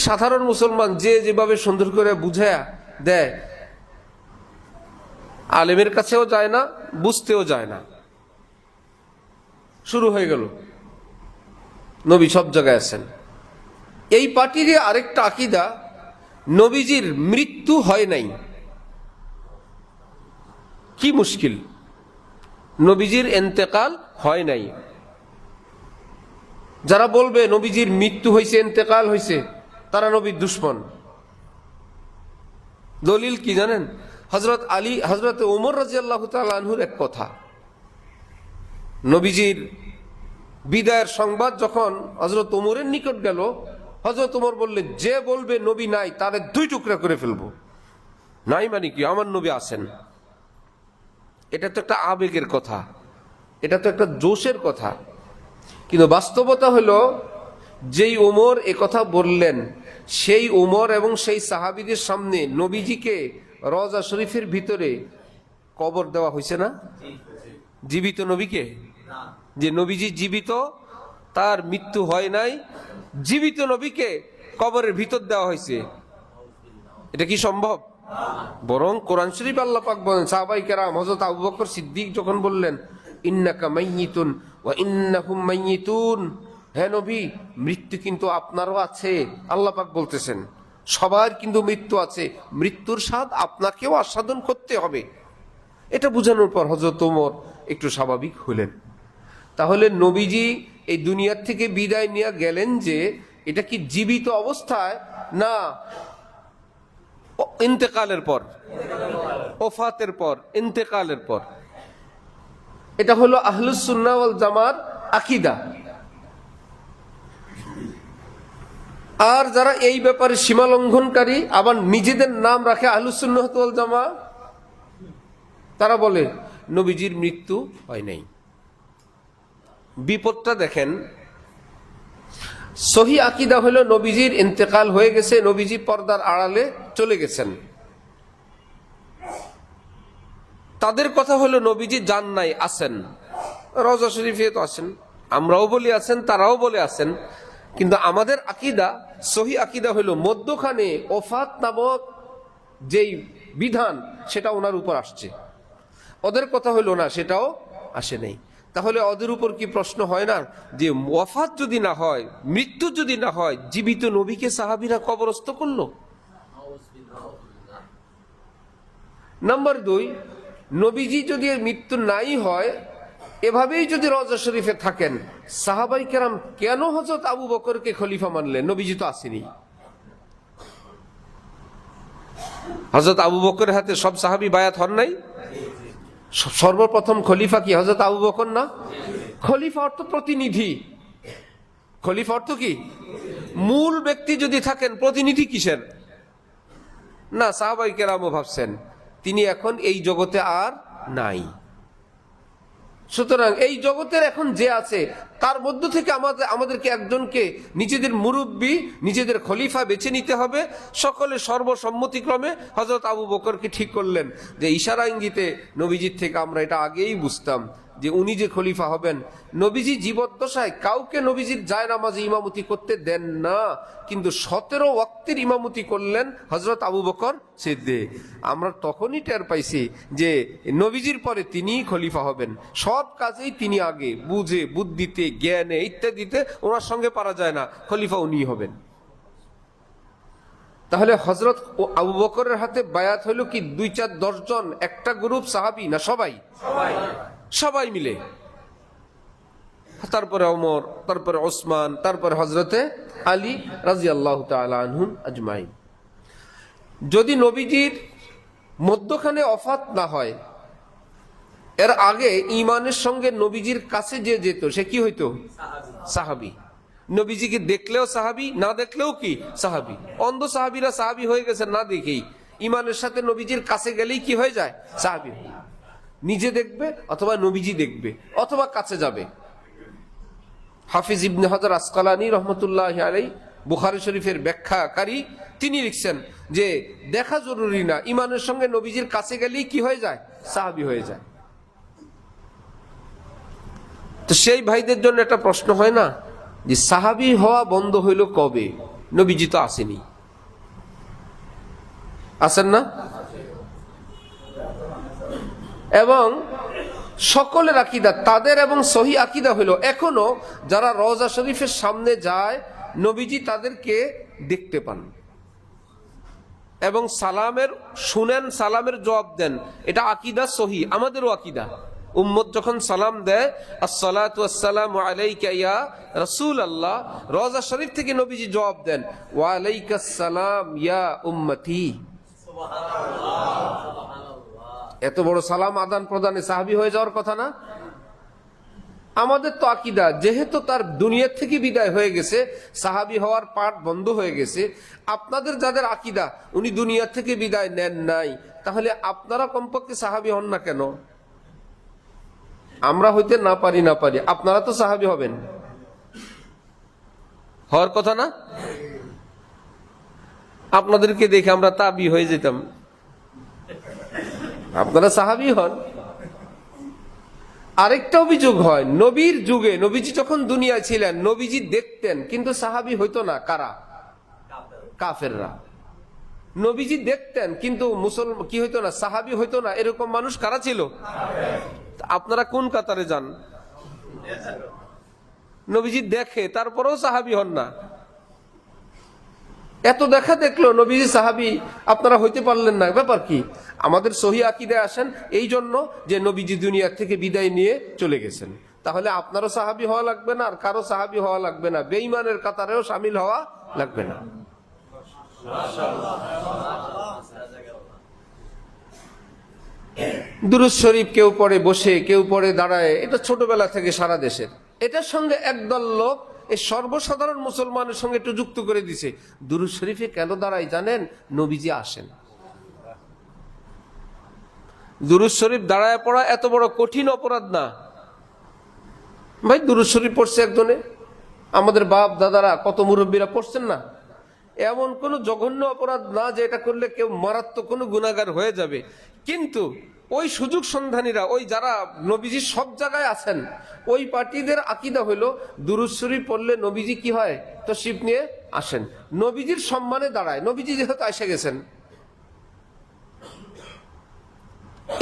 সাধারণ মুসলমান যে যেভাবে সুন্দর করে বুঝায়া দেয়, আলেমের কাছেও যায় না, বুঝতেও যায় না। শুরু হয়ে গেল নবী সব জায়গায় আছেন। এই পার্টির আরেকটা আকীদা, নবীজির মৃত্যু হয় নাই। কি মুশকিল! নবীজির ইন্তেকাল হয় নাই। যারা বলবে নবীজির মৃত্যু হয়েছে, ইন্তেকাল হয়েছে, তারা নবীর দুশ্মন। দলিল কি জানেন? হযরত আলী, হযরত ওমর রাদিয়াল্লাহু তাআলা আনহুর এক কথা। নবীজির বিদায়ের সংবাদ যখন হযরত ওমরের নিকট গেল, হযরত ওমর বললেন, যে বলবে নবী নাই তারে দুই টুকরা করে ফেলবো। নাই মানে কি? আমার নবী আছেন। এটা তো একটা আবেগের কথা, এটা তো একটা জোশের কথা। কিন্তু বাস্তবতা হলো, যেই ওমর এ কথা বললেন, সেই ওমর এবং সেই সাহাবীদের সামনে নবীজিকে রওজা শরীফের ভিতরে কবর দেওয়া হয়েছে না? জীবিত নবীকে, যে নবীজি জীবিত, তার মৃত্যু হয় নাই, জীবিত নবীকে কবরের ভিতর দেওয়া হয়েছে। এটা কি সম্ভব? বরং কোরআন শরীফ আল্লাহ পাক বলেন, সাহাবায়ে কেরাম, হযরত আবু বকর সিদ্দিক যখন বললেন, ইন্নাকা মাইয়িতুন ওয়া ইন্নাহুম মাইয়িতুন, হে নবী, মৃত্যু কিন্তু আপনারও আছে। আল্লাহ পাক বলতেছেন সবার কিন্তু মৃত্যু আছে, মৃত্যুর স্বাদ আপনাকেও আস্বাদন করতে হবে। এটা বোঝানোর পর হযরত ওমর একটু স্বাভাবিক হলেন। তাহলে নবীজি এই দুনিয়ার থেকে বিদায় নিয়ে গেলেন, যে এটা কি জীবিত অবস্থায় না ইন্তেকালের পর, ওফাতের পর, ইন্তেকালের পর? এটা হলো আহলুস সুন্নাহ ওয়াল জামাত আকীদা। আর যারা এই ব্যাপারে সীমা লঙ্ঘনকারী, আবার নিজেদের নাম রাখে আহলুস সুন্নাহ ওয়াল জামাত, তারা বলে নবীজির মৃত্যু হয় নাই। বিপদটা দেখেন। সহি আকীদা হলো নবীজির ইন্তেকাল হয়ে গেছে, নবীজি পর্দার আড়ালে চলে গেছেন। তাদের কথা হলো নবীজি যান নাই, আছেন, রওজা শরীফে তো আছেন, আমরাও বলি আছেন, তারাও বলে আছেন। কিন্তু আমাদের আকীদা, সহি আকীদা হলো মধ্যখানে ওফাত নামক যেই বিধান, সেটা ওনার উপর আসছে। ওদের কথা হলো না, সেটাও আসে নাই। তাহলে ওদের উপর কি প্রশ্ন হয় না যে ওয়াফাত যদি না হয়, মৃত্যু যদি না হয়, জীবিত নবীকে সাহাবীরা কবরস্থ করলো? নাম্বার 2, নবীজি যদি মৃত্যু নাই হয়, এভাবেই যদি রওজা শরীফে থাকেন, সাহাবায়ে কেরাম কেন হযরত আবু বকরকে খলিফা মানলেন? নবীজি তো আসেনি। হযরত আবু বকরের হাতে সব সাহাবী বায়াত হন নাই? সর্বপ্রথম খলিফা কি হযরত আবু বকর না? খলিফা অর্থ প্রতিনিধি। খলিফা অর্থ কি? মূল ব্যক্তি যদি থাকেন, প্রতিনিধি কিসের? না, সাহাবায়ে কেরামও ভাবছেন তিনি এখন এই জগতে আর নাই। সুতরাং এই জগতের এখন যে আছে, তার মধ্য থেকে আমাদেরকে একজনকে নিজেদের মুরব্বী, নিজেদের খলিফা বেছে নিতে হবে। সকলে সর্বসম্মতিক্রমে হযরত আবু বকরকে ঠিক করলেন, যে ইশারা ইঙ্গিতে নবীজির থেকে আমরা এটা আগেই বুঝতাম যে উনি যে খলিফা হবেন। নবীজি জীবদ্দশায় কাউকে নবীজির জায়নামাজে ইমামতি করতে দেন না, কিন্তু 17 ওয়াক্তের ইমামতি করলেন হযরত আবু বকর সিদ্দিক। আমরা তখনই টের পাইছি যে নবীজির পরে তিনিই খলিফা হবেন। সব কাজেই তিনি আগে, বুঝে, বুদ্ধিতে, জ্ঞানে ইত্যাদিতে ওনার সঙ্গে পারা যায় না, খলিফা উনিই হবেন। তাহলে হযরত আবু বকরের হাতে বায়াত হলো কি 2, 4, 10 জন, একটা গ্রুপ সাহাবী না? সবাই মিলে। তারপরে ওমর, তারপরে ওসমান, তারপরে হজরতে আলী রাদিয়াল্লাহু তাআলা আনহুম আজমাইন। যদি নবীজির মধ্যখানে ওফাত না হয়, এর আগে ঈমানের সঙ্গে নবীজির কাছে যে যেত সে কি হইতো? সাহাবী। নবীজিকে দেখলেও সাহাবী, না দেখলেও কি সাহাবী। অন্ধ সাহাবীরা সাহাবী হয়ে গেছে না দেখেই, ঈমানের সাথে নবীজির কাছে গেলেই কি হয়ে যায়? সাহাবী। নিজে দেখবে অথবা নবীজি দেখবে অথবা কাছে যাবে। হাফিজ ইবনে হাজার আসকালানী রহমতুল্লাহি আলাইহি বুখারী শরীফের ব্যাখ্যাকারী, তিনি লিখছেন যে দেখা জরুরি না, ঈমানের সঙ্গে নবীজির কাছে গেলেই কি হয়ে যায়? সাহাবী হয়ে যায়। তো সেই ভাইদের জন্য একটা প্রশ্ন হয় না যে সাহাবী হওয়া বন্ধ হইল কবে? নবীজি তো আসেনি, আসেন না? এবং সকলের আকীদা তাদের এবং সহি আকীদা হইল এখনো যারা রওজা শরীফের সামনে যায় নবীজি তাদেরকে দেখতে পান এবং সালামের শুনেন, সালামের জবাব দেন। এটা আকীদা সহি, আমাদেরও আকীদা। উম্মত যখন সালাম দেয় আসসালাতু ওয়াসসালামু আলাইকা ইয়া রাসূলুল্লাহ, রওজা শরীফ থেকে নবীজি জবাব দেন ওয়া আলাইকাস সালাম ইয়া উম্মতি। এত বড় সালাম আদান প্রদানে সাহাবী হয়ে যাওয়ার কথা না? আমাদের তো আকীদা যেহেতু তার দুনিয়া থেকে বিদায় হয়ে গেছে, সাহাবী হওয়ার পাঠ বন্ধ হয়ে গেছে। আপনাদের যাদের আকীদা উনি দুনিয়া থেকে বিদায় নেন নাই, তাহলে আপনারা কমপক্ষে সাহাবী হন না কেন? আমরা হইতে না পারি, আপনারা তো সাহাবী হবেন, হওয়ার কথা না? আপনাদেরকে দেখে আমরা তাবি হয়ে যেতাম, আপনারা সাহাবী হন। আরেকটা অভিযোগ হয়, নবীর যুগে নবীজি যখন দুনিয়ায় ছিলেন নবীজি দেখতেন কিন্তু সাহাবী হইতো না। কারা? কাফেররা। নবীজি দেখতেন কিন্তু মুসলমান কি হইতো না? সাহাবী হইতো না। এরকম মানুষ কারা ছিল? আপনারা কোন কাতারে যান? নবীজি দেখে তারপরেও সাহাবী হন না। এত দেখা দেখলো নবীজি সাহাবী, আপনারা হইতে পারলেন না, ব্যাপার কি? আমাদের সহি আকীদায় আসেন এই জন্য যে নবীজি দুনিয়া থেকে বিদায় নিয়ে চলে গেছেন। তাহলে আপনারও সাহাবী হওয়া লাগবে না, আর কারো সাহাবী হওয়া লাগবে না, বেঈমানের কাতারেও শামিল হওয়া লাগবে না। দুরূদ শরীফ কেউ পড়ে বসে, কেউ পড়ে দাঁড়ায়, এটা ছোটবেলা থেকে সারা দেশের। এটার সঙ্গে একদল লোক এই সর্বসাধারণ মুসলমানের সঙ্গে একটু যুক্ত করে দিছে। দুরূদ শরীফে কেন দাঁড়ায় জানেন? নবীজি আসেন। দুরূদ শরীফ দাঁড়ায় পড়া এত বড় কঠিন অপরাধ না ভাই। দুরূদ শরীফ পড়ছে একজনে, আমাদের বাপ দাদারা কত মুরব্বীরা পড়ছেন না। এমন কোন জঘন্য অপরাধ না যে এটা করলে কেউ মারাত্মক কোনো গুনাহগার হয়ে যাবে। কিন্তু ওই সুযোগ সন্ধানীরা, ওই যারা নবীজি সব জায়গায় আছেন, ওই পার্টিদের আকীদা হইল দুরূদ শরীফ পড়লে নবীজি কি হয়? তাশরীফ নিয়ে আসেন, নবীজির সম্মানে দাঁড়ায়, নবীজি যেহেতু এসে গেছেন।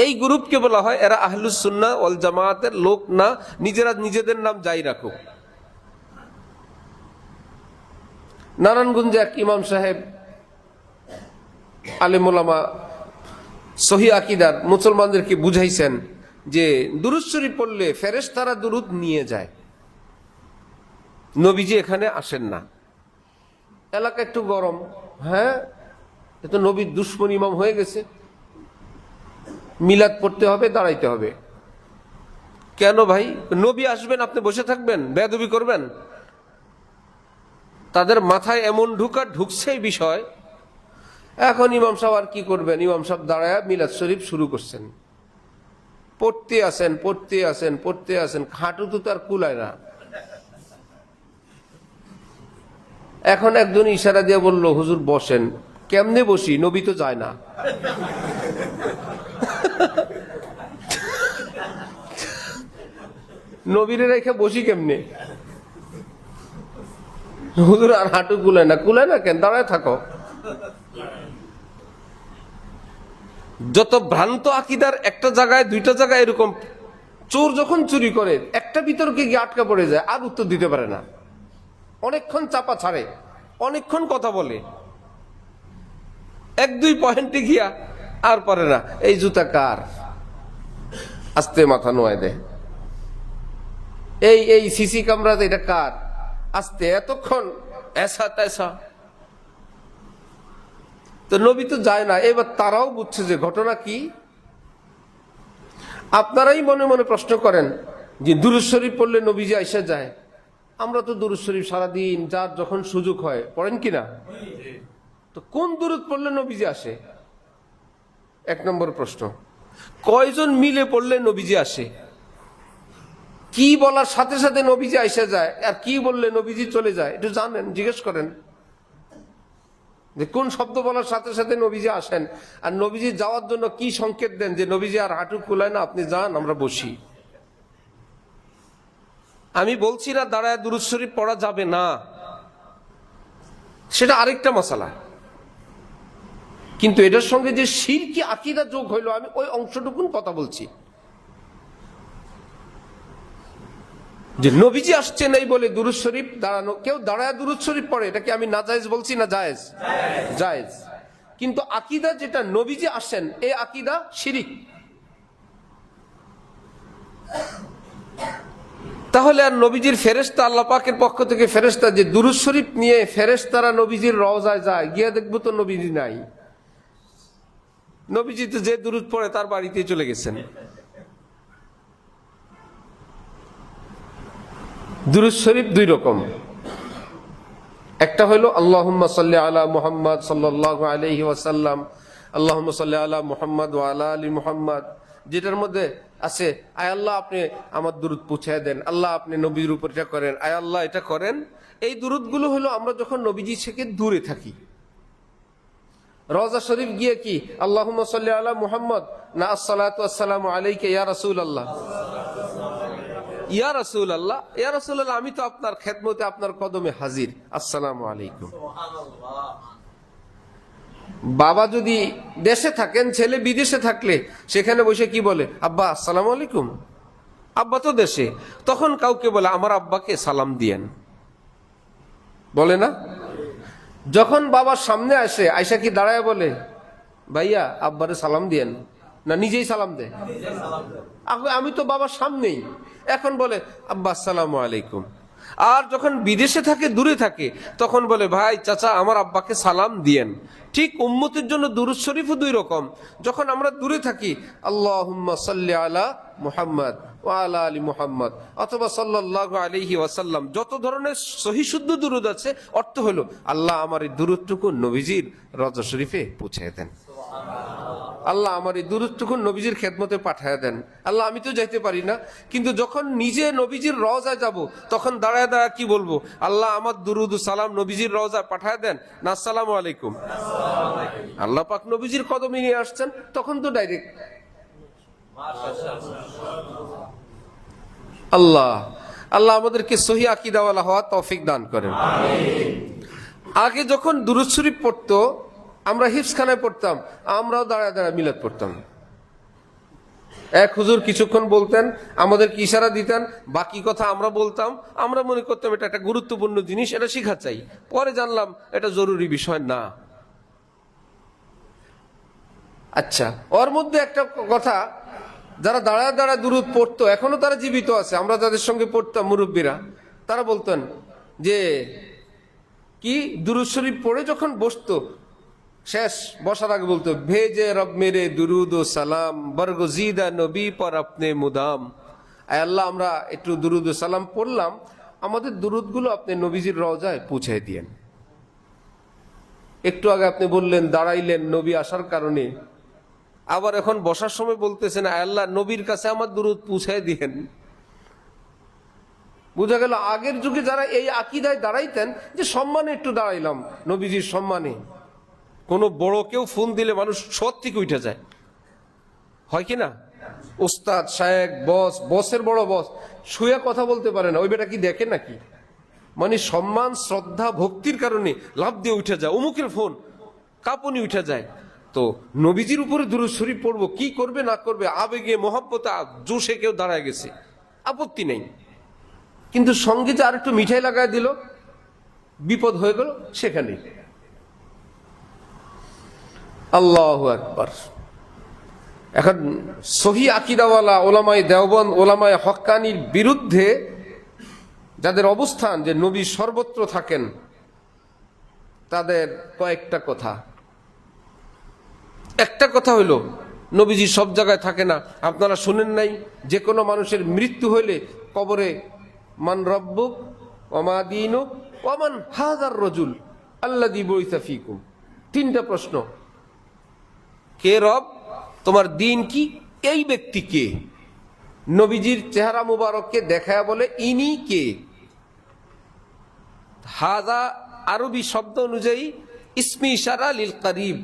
এই গ্রুপকে বলা হয় এরা আহলুস সুন্নাহ ওয়াল জামায়াতের লোক না, নিজেরা নিজেদের নাম যাই রাখুক। নারায়ণগঞ্জে এক ইমাম সাহেব আলেম ওলামা সহি আকীদার মুসলমানদেরকে বুঝাইছেন যে দুরূদ শরীফ পড়লে ফেরেশতারা দুরূদ নিয়ে যায়, নবীজি এখানে আসেন না। এলাকা একটু গরম, হ্যাঁ এত নবীর দুশমন ইমাম হয়ে গেছে, মিলাদ পড়তে হবে, দাঁড়াইতে হবে। কেন ভাই? নবী আসবেন আপনি বসে থাকবেন, বেয়াদবি করবেন? তাদের মাথায় এমন ঢুকছে এই বিষয়। এখন ইমাম সাহেব আর কি করবেন? ইমাম সাহেব দাঁড়ায় মিলাদ শরীফ শুরু করছেন, পড়তে আসেন, হাঁটু তো তার কুলায় না। এখন একজন ইশারা দিয়ে বলল, হুজুর বসেন। কেমনে বসি? নবী তো যায় না। নবীরে রেখে বসি কেমনে? হুজুর আর হাঁটু কুলায় না কেন? দাঁড়ায় থাকো। যত ভ্রান্ত আকীদার একটা জায়গায় দুইটা জায়গায় এরকম। চোর যখন চুরি করে একটা বিতর্কে গিয়ে আটকা পড়ে যায়, আর উত্তর দিতে পারে না, অনেকক্ষণ চাপা ছাড়ে, অনেকক্ষণ কথা বলে, এক দুই পয়েন্টে গিয়া আর পারে না। এই জুতা কার? আস্তে মাথা নোয়ায় দেয়। এই সিসি ক্যামেরাতে এটা কার, আস্তে এতক্ষণ এসা তেসা। তো নবী তো যায় না, এবার তারাও বুঝছে যে ঘটনা কি। আপনারাই মনে মনে প্রশ্ন করেন যে দুরূদ শরীফ পড়লে নবীজি আইসা যায়। আমরা তো দুরূদ শরীফ সারাদিন যার যখন সুযোগ হয় পড়েন কিনা? তো কোন দুরূদ পড়লে নবীজি আসে? এক নম্বর প্রশ্ন। কয়জন মিলে পড়লে নবীজি আসে? কি বলার সাথে সাথে নবীজি আইসা যায়, আর কি বললে নবীজি চলে যায়, একটু জানেন, জিজ্ঞেস করেন যে কোন শব্দ বলার সাথে সাথে নবীজি আসেন, আর নবীজি যাওয়ার জন্য কি সংকেত দেন যে নবীজি আর হাঁটু কুলায় না, আপনি যান, আমরা বসি। আমি বলছি না দাঁড়ায় দুরূদ শরীফ পড়া যাবে না, সেটা আরেকটা মশালা, কিন্তু এটার সঙ্গে যে শিরকি আকীদা যোগ হইলো, আমি ওই অংশটুকুন কথা বলছি। যে নবীজি আসছেন এই বলে দুরূদ শরীফ দাঁড়ানো, কেউ দাঁড়ায় দুরূদ শরীফ পড়ে, এটা কি আমি নাজায়েজ বলছি না জায়েজ? জায়েজ। কিন্তু আকীদা যেটা নবীজি আসেন, এই আকীদা শিরিক। তাহলে আর নবীজির ফেরেশতা, আল্লাহ পাকের পক্ষ থেকে ফেরেশতা যে দুরূদ শরীফ নিয়ে ফেরেশতারা নবীজির রওজায় যায়, গিয়ে দেখবো তো নবীজি নাই। নবীজি তো যে দুরূদ পড়ে তার বাড়িতে চলে গেছেন। দুরূদ শরীফ দুই রকম, একটা হলো আল্লাহুম্মা সাল্লি আলা মুহাম্মদ সাল্লাল্লাহু আলাইহি ওয়াসাল্লাম, আল্লাহুম্মা সাল্লি আলা মুহাম্মদ ওয়া আলা আলি মুহাম্মদ, যেটার মধ্যে আছে আয় আল্লাহ আপনি আমার দুরূদ পৌঁছায় দেন, আল্লাহ আপনি নবীর উপর এটা করেন, আয় আল্লাহ এটা করেন। এই দুরূদগুলো হলো আমরা যখন নবীজি থেকে দূরে থাকি। রওজা শরীফ গিয়ে কি আল্লাহুম্মা সাল্লি আলা মুহাম্মদ না আসসালাতু ওয়াসসালামু আলাইকা ইয়া রাসূলুল্লাহ, ইয়া রাসূলুল্লাহ, ইয়া রাসূলুল্লাহ আমি তো আপনার খেদমতে আপনার কদমে হাজির, আসসালামু আলাইকুম। বাবা যদি দেশে থাকেন, ছেলে বিদেশে থাকলে সেখানে বসে কি বলে? আব্বা আসসালামু আলাইকুম। আব্বা তো দেশে, তখন কাউকে বলে আমার আব্বাকে সালাম দিয়েন, বলে না? যখন বাবার সামনে আসে, আয়সা কি দাঁড়ায় বলে ভাইয়া আব্বারে সালাম দিয়েন, না নিজেই সালাম দেয়? আমি তো বাবার সামনেই, এখন বলে আব্বা আসসালামু আলাইকুম। আর যখন বিদেশে থাকে, দূরে থাকে, তখন বলে ভাই চাচা আমার আব্বাকে সালাম দিয়েন। ঠিক উম্মতের জন্য দুরূদ শরীফও দুই রকম। যখন আমরা দূরে থাকি আল্লাহুম্মা সাল্লি আলা মুহাম্মদ ওয়া আলা আলি মুহাম্মদ অথবা সাল্লাল্লাহু আলাইহি ওয়াসাল্লাম, যত ধরনের সহিহ শুদ্ধ দুরূদ আছে, অর্থ হলো আল্লাহ আমার এই দুরূদটুকু নবীজির রওজা শরীফে পৌঁছায় দেন, আল্লাহ আমার এই দুরূদটুকু নবীজির খেদমতে পাঠায় দেন। আল্লাহ আমি তো যাইতে পারি না, কিন্তু যখন নিজে নবীজির রওজায় যাব, তখন দাঁড়ায় দাঁড়ায় কি বলবো? আল্লাহ আমার দুরূদ সালাম নবীজির রওজায় পাঠায় দেন, না আসসালামু আলাইকুম। আল্লাহ পাক নবীজির কদমে নিয়ে আসছেন, তখন তো ডাইরেক্ট। আল্লাহ আল্লাহ আমাদেরকে সহিহ আকীদাওয়ালা হওয়ার তৌফিক দান করেন। আগে যখন দুরূদ শরীফ পড়তো, আমরা হিফজখানায় পড়তাম, আমরাও দাঁড়ায় দাঁড়ায় মিলাদ পড়তাম। এক হুজুর কিছুক্ষণ বলতেন, আমাদেরকে ইশারা দিতেন, বাকি কথা আমরা বলতাম। আমরা মনে করতাম এটা একটা গুরুত্বপূর্ণ জিনিস, এটা শিখা চাই। পরে জানলাম এটা জরুরি বিষয় না। আচ্ছা, ওর মধ্যে একটা কথা, যারা দাঁড়ায় দাঁড়ায় দুরূদ পড়তো, এখনো তারা জীবিত আছে, আমরা যাদের সঙ্গে পড়তাম মুরব্বীরা, তারা বলতেন যে কি দুরূদ শরীফ পড়ে যখন বসতো, শেষ বসার আগে বলতো ভেজে রব মেরে দুরুদ ও সালাম বরগজিদা নবী পর আপনি মুদাম। আয় আল্লাহ আমরা একটু দুরুদ ও সালাম পড়লাম, আমাদের দুরুদগুলো আপনি নবীজির রওজায় পৌঁছায় দিয়েন। একটু আগে আপনি বললেন দাঁড়াইলেন নবী আসার কারণে, আবার এখন বসার সময় বলতেছেন আয় আল্লাহ নবীর কাছে আমার দুরুদ পৌঁছায় দিয়েন। বোঝা গেল আগের যুগে যারা এই আকীদায় দাঁড়াইতেন যে সম্মানে একটু দাঁড়াইলাম, নবীজির সম্মানে। কোনো বড় কেউ ফোন দিলে মানুষ সৎ থেকে উঠে যায়, হয় কি না? ওস্তাদ শায়েখ বস, বসের বড় বস শুয়ে কথা বলতে পারে না, ওই বেটা কি দেখে নাকি? মানে সম্মান শ্রদ্ধা ভক্তির কারণে লাভ দিয়ে উঠে যায়, অমুকের ফোন, কাঁপুনি উঠে যায়। তো নবীজির উপরে দুরূদ শরীফ পড়বো, কি করবে না করবে, আবেগে মহব্বতে জোশে কেউ দাঁড়ায় গেছে, আপত্তি নেই। কিন্তু সঙ্গে যে আর একটু মিঠাই লাগায় দিল, বিপদ হয়ে গেল সেখানে। আল্লাহু আকবার। এখন সহিহ আকীদাওয়ালা ওলামায়ে দেওবন্দ, ওলামায়ে হক্কানির বিরুদ্ধে যাদের অবস্থান যে নবী সর্বত্র থাকেন, তাদের কয়েকটা কথা। একটা কথা হইল, নবীজি সব জায়গায় থাকে না। আপনারা শুনেন নাই যে কোনো মানুষের মৃত্যু হইলে কবরে মান রব্বুক ওমা দীনুক ওমান হাযার রাজুল আল্লাযী বুইসা ফীকুম, তিনটা প্রশ্ন। কে রব, তোমার দিন কি, এই ব্যক্তি কে? নবীজির চেহারা মুবারককে দেখায়া বলে ইনি কে। হাযা আরবি শব্দ অনুযায়ী ইসমি ইশারা লিল করিব,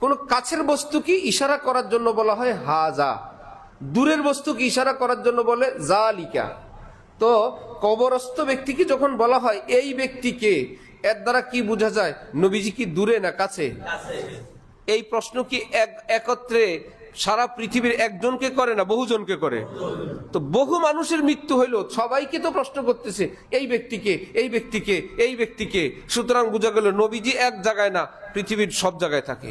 কোন কাছের বস্তুকে ইশারা করার জন্য বলা হয় হাজা, দূরের বস্তুকে ইশারা করার জন্য বলে জালিকা। তো কবরস্থ ব্যক্তিকে যখন বলা হয় এই ব্যক্তিকে, এর দ্বারা কি বোঝা যায়? নবীজি কি দূরে না কাছে? এই প্রশ্ন কি একত্রে সারা পৃথিবীর একজনকে করে না বহুজনকে করে? তো বহু মানুষের মৃত্যু হইলো, সবাইকে তো প্রশ্ন করতেছে এই ব্যক্তিকে, এই ব্যক্তিকে, এই ব্যক্তিকে। সুতরাং বোঝা গেল নবীজি এক জায়গায় না, পৃথিবীর সব জায়গায় থাকে।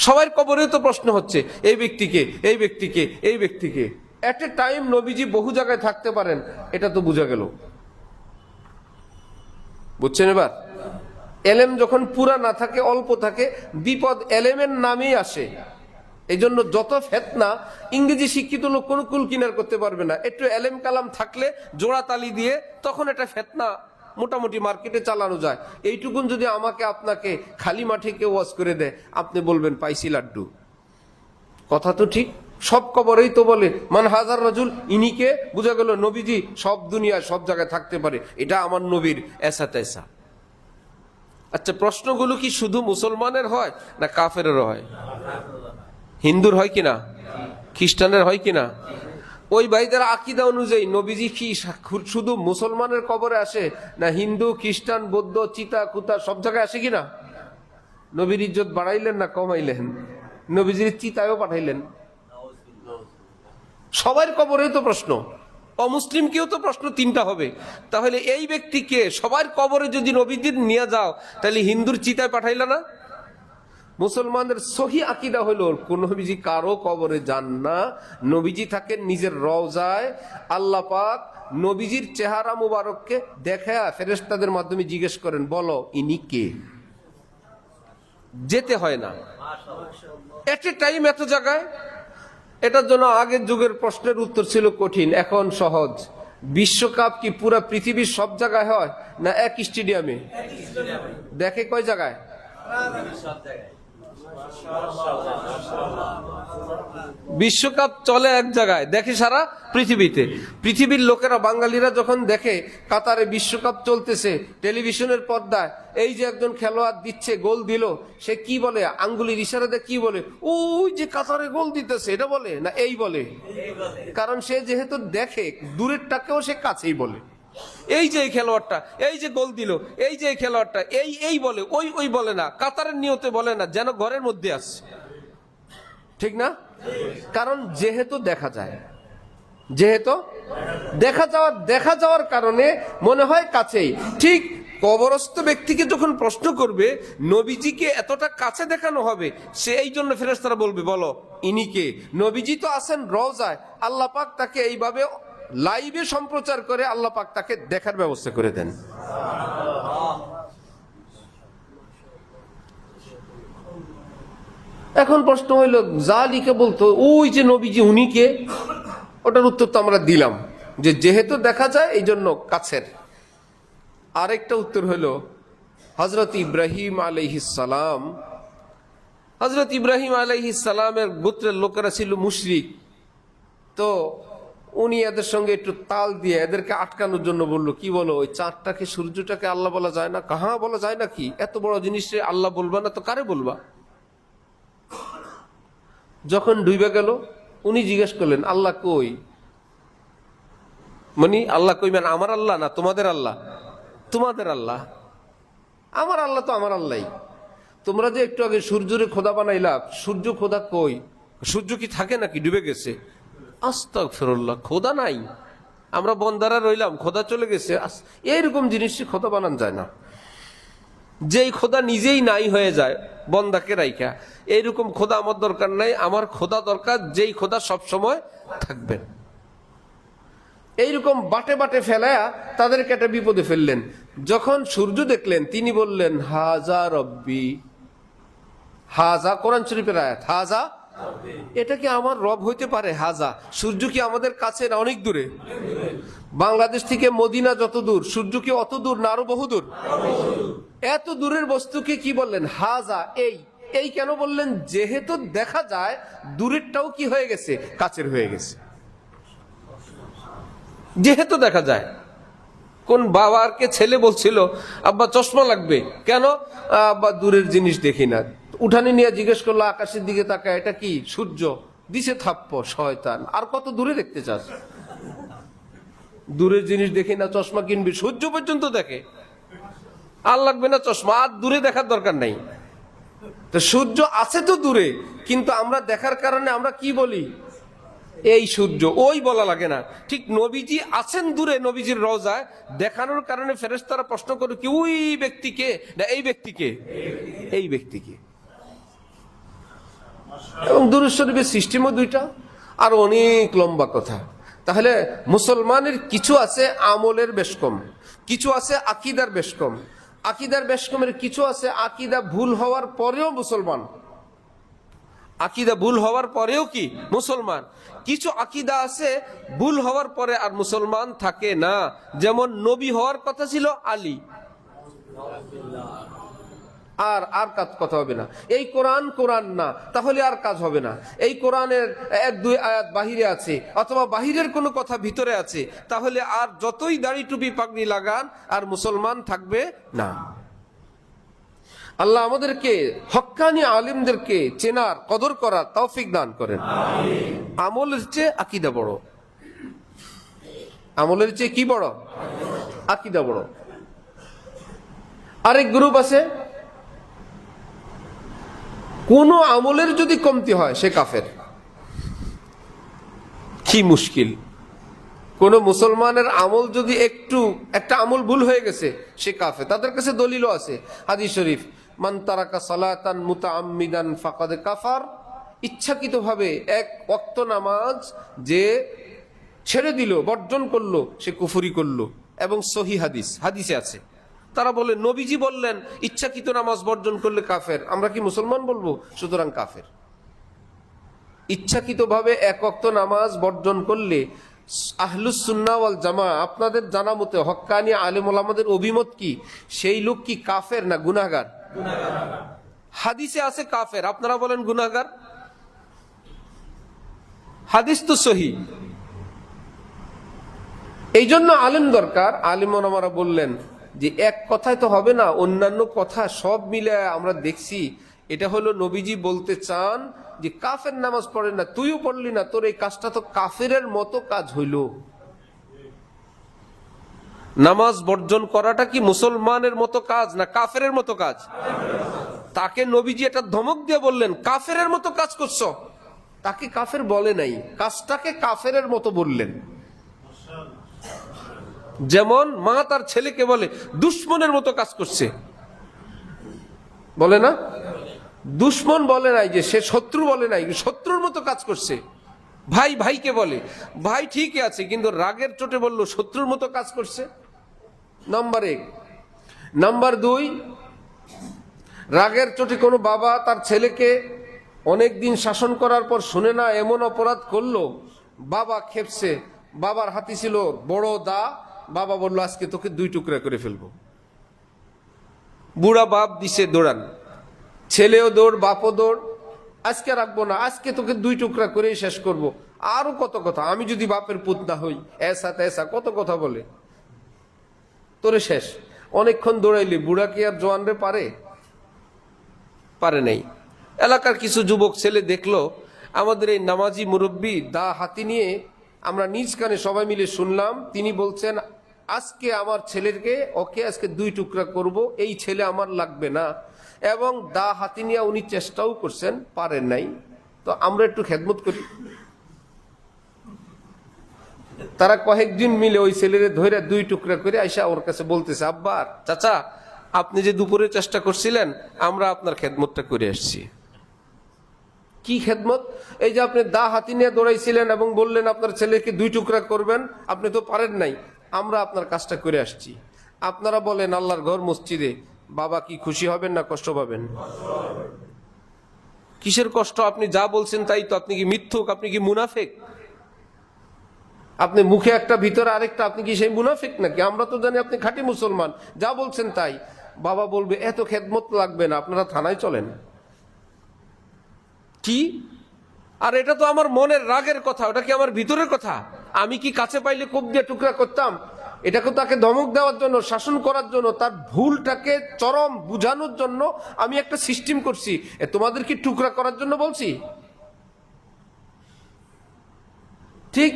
সবার কবরে তো প্রশ্ন হচ্ছে এই ব্যক্তিকে, এই ব্যক্তিকে, এই ব্যক্তিকে। এট এ টাইম নবীজি বহু জায়গায় থাকতে পারেন, এটা তো বোঝা গেল। বুঝছেন এবার? এলেম যখন পুরা না থাকে, অল্প থাকে, বিপদ এলেমের নামেই আসে। এই জন্য যত ফেতনা, ইংরেজি শিক্ষিত লোক কোনো কুল কিনার করতে পারবে না। একটু এলেম কালাম থাকলে জোড়া তালি দিয়ে তখন এটা ফেতনা মোটামুটি মার্কেটে চালানো যায়। এইটুকুন যদি আমাকে আপনাকে খালি মাঠে কেউ ওয়াজ করে দেয়, আপনি বলবেন পাইছি লাড্ডু। কথা তো ঠিক। সব কবরেই তো বলে মান হাজার রাজুল, ইনিকে। বোঝা গেল নবীজি সব দুনিয়ায় সব জায়গায় থাকতে পারে, এটা আমার নবীর এসা তেসা। আচ্ছা, প্রশ্নগুলো কি শুধু মুসলমানের হয় না কাফেরেরও হয়? হিন্দুর হয় কিনা, খ্রিস্টানের হয় কিনা? ওই ভাইদের আকীদা অনুযায়ী নবীজি কি শুধু মুসলমানের কবরে আসে না হিন্দু, খ্রিস্টান, বৌদ্ধ, চিতা কুতা সব জায়গায় আসে কিনা? নবীর ইজ্জত বাড়াইলেন না কমাইলেন? নবীজির চিতায়ও পাঠাইলেন। সবার কবরে তো প্রশ্ন, অমুসলিমকেও তো প্রশ্ন তিনটা হবে। তাহলে এই ব্যক্তিকে সবার কবরে যদি নবীজির নিয়ে যাও, তাহলে হিন্দুর চিতায় পাঠাইল না? মুসলমানদের সহি আকীদা হলো কোন নবীজি কারো কবরে যান না, নবীজি থাকেন নিজের রওজায়। আল্লাহ পাক নবীজির চেহারা মুবারককে দেখা ফেরেশতাদের মাধ্যমে জিজ্ঞেস করেন, বলো ইনি কে। যেতে হয় না এট এ টাইম এত জায়গায়। এটার জন্য আগের যুগের প্রশ্নের উত্তর ছিল কঠিন, এখন সহজ। বিশ্বকাপ কি পুরা পৃথিবীর সব জায়গায় হয় না এক স্টেডিয়ামে? দেখে কয় জায়গায়? বিশ্বকাপ চলে এক জায়গায়, দেখে সারা পৃথিবীতে। পৃথিবীর লোকেরা, বাঙালিরা যখন দেখে কাতারে বিশ্বকাপ চলতেছে টেলিভিশনের পর্দায়, এই যে একজন খেলোয়াড় দিচ্ছে, গোল দিল, সে কি বলে? আঙ্গুলির ইশারাতে কি বলে? ওই যে কাতারে গোল দিতেছে, এটা বলে না এই বলে? কারণ সে যেহেতু দেখে, দূরেরটাকেও সে কাছেই বলে। এই যে এই খেলোয়াড়টা, এই যে গোল দিল, এই যে এই খেলোয়াড়টা, এই এই বলে, ওই ওই বলে না, কাতারের নিয়তে বলে না, যেন ঘরের মধ্যে আসে। ঠিক না? কারণ যেহেতু দেখা যায়, যেহেতু দেখা যাওয়ার কারণে মনে হয় কাছেই। ঠিক কবরস্থ ব্যক্তিকে যখন প্রশ্ন করবে নবীজিকে এতটা কাছে দেখানো হবে, সে এই জন্য ফেরেশতারা বলবে বলো ইনি কে। নবীজি তো আছেন রওজায়, আল্লাহ পাক তাকে এইভাবে লাইভে সম্প্রচার করে আল্লাহ পাক তাকে দেখার ব্যবস্থা করে দেন। এখন প্রশ্ন হইল, জালিকে বলতো ওই যে নবীজি উনি কে? ওটার উত্তর তো আমরা দিলাম যে যেহেতু দেখা যায় এই জন্য কাছের। আরেকটা উত্তর হইল হযরত ইব্রাহিম আলাইহিস সালাম। হযরত ইব্রাহিম আলাইহিস সালামের গোত্রের লোকেরা ছিল মুশরিক। তো উনি এদের সঙ্গে একটু তাল দিয়ে এদেরকে আটকানোর জন্য বললো, কি বলো ওই চাঁদটাকে, সূর্যটাকে আল্লাহ বলা যায় না? কাহা বলা যায় নাকি? এত বড় জিনিসে আল্লাহ বলবা না তো কারে বলবা? যখন ডুবে গেল উনি জিজ্ঞেস করলেন আল্লাহ কই? মানে আল্লাহ কই মানে আমার আল্লাহ না তোমাদের আল্লাহ? তোমাদের আল্লাহ। আমার আল্লাহ তো আমার আল্লাহ। তোমরা যে একটু আগে সূর্যরে খোদা বানাইলা, সূর্য খোদা কই? সূর্য কি থাকে নাকি? ডুবে গেছে। আস্তাগফিরুল্লাহ, খোদা নাই, আমরা বন্দারা রইলাম, খোদা চলে গেছে। এইরকম জিনিসই খোদা বানান যায় না। যেই খোদা নিজেই নাই হয়ে যায় বন্দাকে রাইখা, এইরকম খোদা আমার দরকার নাই। আমার খোদা দরকার যেই খোদা সব সময় থাকবেন। এইরকম বাটে বাটে ফেলায়া তাদেরকে একটা বিপদে ফেললেন। যখন সূর্য দেখলেন তিনি বললেন হাজা রব্বি, হাজা কোরআন শরীফের আয়াত, হাজা এটা কি আমার রব হইতে পারে? হাজা, সূর্য কি আমাদের কাছে না অনেক দূরে? বাংলাদেশ থেকে মদিনা যত দূর, সূর্য কি অত দূর না আরো বহু দূর? এত দূরের বস্তুকে কি বললেন? হাজা। এই কেন বললেন? যেহেতু দেখা যায় দূরেরটাও কি হয়ে গেছে, কাছের হয়ে গেছে। যেহেতু দেখা যায়। কোন বাবাকে ছেলে বলছিল আব্বা চশমা লাগবে, কেন? আব্বা দূরের জিনিস দেখি না। উঠানে নিয়ে জিজ্ঞেস করলো, আকাশের দিকে তাকায়, এটা কি? সূর্য। দিছে থাপ্প, শয়তান, আর কত দূরে দেখতে চাস? দূরের জিনিস দেখি না, চশমা কিনবি? সূর্য পর্যন্ত দেখে, আর লাগবে না চশমা, আর দূরে দেখার দরকার নাই। তো সূর্য আছে তো দূরে, কিন্তু আমরা দেখার কারণে আমরা কি বলি? এই সূর্য, ওই বলা লাগে না। ঠিক নবীজি আছেন দূরে, নবীজির রওজায়, দেখানোর কারণে ফেরেশতারা প্রশ্ন করে কি ওই ব্যক্তিকে না এই ব্যক্তিকে? এই ব্যক্তিকে। এবং দুরূদ শরীফের সিস্টেমও দুইটা, আর অনেক লম্বা কথা। তাহলে মুসলমানের কিছু আছে আমলের বেশ কম, কিছু আছে আকীদার বেশ কম। আকীদার বেশ কমের কিছু আছে আকীদা ভুল হওয়ার পরেও মুসলমান, আকীদা ভুল হওয়ার পরেও কি মুসলমান। কিছু আকীদা আছে ভুল হওয়ার পরে আর মুসলমান থাকে না। যেমন নবী হওয়ার কথা ছিল আলী, আর কাজ কথা হবে না। এই কোরআন না, তাহলে আর কাজ হবে না। এই কোরআনের এক দুই আয়াত বাহিরে আছে, অথবা বাহিরের কোনো কথা ভিতরে আছে, তাহলে আর যতই দাড়ি টুপি পাগড়ি লাগান আর মুসলমান থাকবে না। আল্লাহ আমাদেরকে হক্কানি আলিমদেরকে চেনার, কদর করার তৌফিক দান করেন। আমলের চেয়ে আকীদা বড়। আমলের চেয়ে কি বড়? আকীদা বড়। আরেক গ্রুপ আছে, কোন আমলের যদি কমতি হয় সে কাফের। কি মুশকিল! কোন মুসলমানের আমল যদি একটা আমল ভুল হয়ে গেছে সে কাফের। তাদের কাছে দলিলও আছে, হাদিস শরীফ, মান তারাকা সালাতান মুতাআম্মিদান ফাকাদ কাফার। ইচ্ছাকৃতভাবে এক ওয়াক্ত নামাজ যে ছেড়ে দিল, বর্জন করলো, সে কুফরি করলো। এবং সহি হাদিসে আছে। তারা বলে নবীজি বললেন ইচ্ছাকৃত নামাজ বর্জন করলে কাফের, আমরা কি মুসলমান বলবো? সুতরাং কাফের। ইচ্ছাকৃতভাবে এক ওয়াক্ত নামাজ বর্জন করলে আহলুস সুন্নাহ ওয়াল জামাআহ, আপনাদের জানা মতে হক্কানি আলেম ওলামাদের অভিমত কি, সেই লোক কি কাফের না গুনাহগার? হাদিসে আছে কাফের, আপনারা বলেন গুনাহগার। হাদিস তো সহি। এই জন্য আলেম দরকার। আলেম ওলামারা বললেন যে এক কথায় তো হবে না, অন্যান্য কথা সব মিলে আমরা দেখছি এটা হলো নবীজি বলতে চান যে কাফের নামাজ পড়ে না, তুইও পড়লি না, তোর এই কাজটা তো কাফেরের মতো কাজ হইল। নামাজ বর্জন করাটা কি মুসলমানের মতো কাজ না কাফেরের মতো কাজ? তাকে নবীজি এটা ধমক দিয়ে বললেন কাফেরের মতো কাজ করছো। তাকে কাফের বলে নাই, কাজটাকে কাফেরের মতো বললেন। যেমন মা তার ছেলেকে বলে দুশ্মনের মতো কাজ করছে, বলে না? দুশ্মন বলে নাই, যে সে শত্রু বলে নাই, শত্রুর মতো কাজ করছে। ভাই ভাইকে বলে ভাই ঠিকই আছে, কিন্তু রাগের চোটে বললো শত্রুর মতো কাজ করছে। নাম্বার 1। নাম্বার 2, রাগের চোটে কোনো বাবা তার ছেলেকে অনেক দিন শাসন করার পর শুনে না এমন অপরাধ করলো, বাবা খেপছে, বাবার হাতে ছিল বড় দা, বাবা বললো আজকে তোকে 2 টুকরা করে ফেলবো। বুড়া বাপ দিছে দৌড়ান, ছেলেও দৌড়, বাপও দৌড়, আজকে রাখবো না, আজকে তোকে 2 টুকরা করেই শেষ করব। আরো কত কথা, আমি যদি বাপের পুত না হই, এসা তেসা কত কথা বলে, তোরে শেষ। অনেকক্ষণ দৌড়াইলি, বুড়া কি আর জোয়ানরে পারে নাই। এলাকার কিছু যুবক ছেলে দেখলো আমাদের এই নামাজি মুরব্বী দা হাতি নিয়ে, আমরা নিজ কানে সবাই মিলে শুনলাম, তিনি বলছেন আজকে আমার ছেলেকে, ওকে আজকে 2 টুকরা করব, এই ছেলে আমার লাগবে না। এবং দা হাতি নিয়ে উনি চেষ্টাও করছেন, পারেন নাই। তো আমরা একটু খেদমত করি। তারা কয়েকদিন মিলে ওই ছেলেরে ধরে 2 টুকরা করে আইসা ওর কাছে বলতেছে, আব্বা চাচা আপনি যে দুপুরে চেষ্টা করছিলেন, আমরা আপনার খেদমতটা করে আসছি। কি খেদমত? এই যে আপনি দা হাতি নিয়ে দৌড়াইছিলেন এবং বললেন আপনার ছেলেকে 2 টুকরা করবেন, আপনি তো পারেন নাই, আমরা আপনার কাজটা করে আসছি। আপনারা বলেন আল্লাহর ঘর মসজিদে, বাবা কি খুশি হবেন না কষ্ট পাবেন? কিসের কষ্ট? আপনি যা বলছেন তাই তো। আপনি কি মিথ্যুক? আপনি কি মুনাফিক? আপনি মুখে একটা ভিতরে আরেকটা, আপনি কি সেই মুনাফিক নাকি? আমরা তো জানি আপনি খাঁটি মুসলমান, যা বলছেন তাই। বাবা বলবে এত খেদমত লাগবে না, আপনারা থানায় চলেন। কি? আর এটা তো আমার মনের রাগের কথা, ওটা কি আমার ভিতরের কথা? আমি কি কাছে পাইলে কোপ দিয়ে টুকরা করতাম? এটাকে তাকে ধমক দেওয়ার জন্য, শাসন করার জন্য, তার ভুলটাকে চরম বুঝানোর জন্য আমি একটা সিস্টেম করছি। তোমাদের কি টুকরা করার জন্য বলছি? ঠিক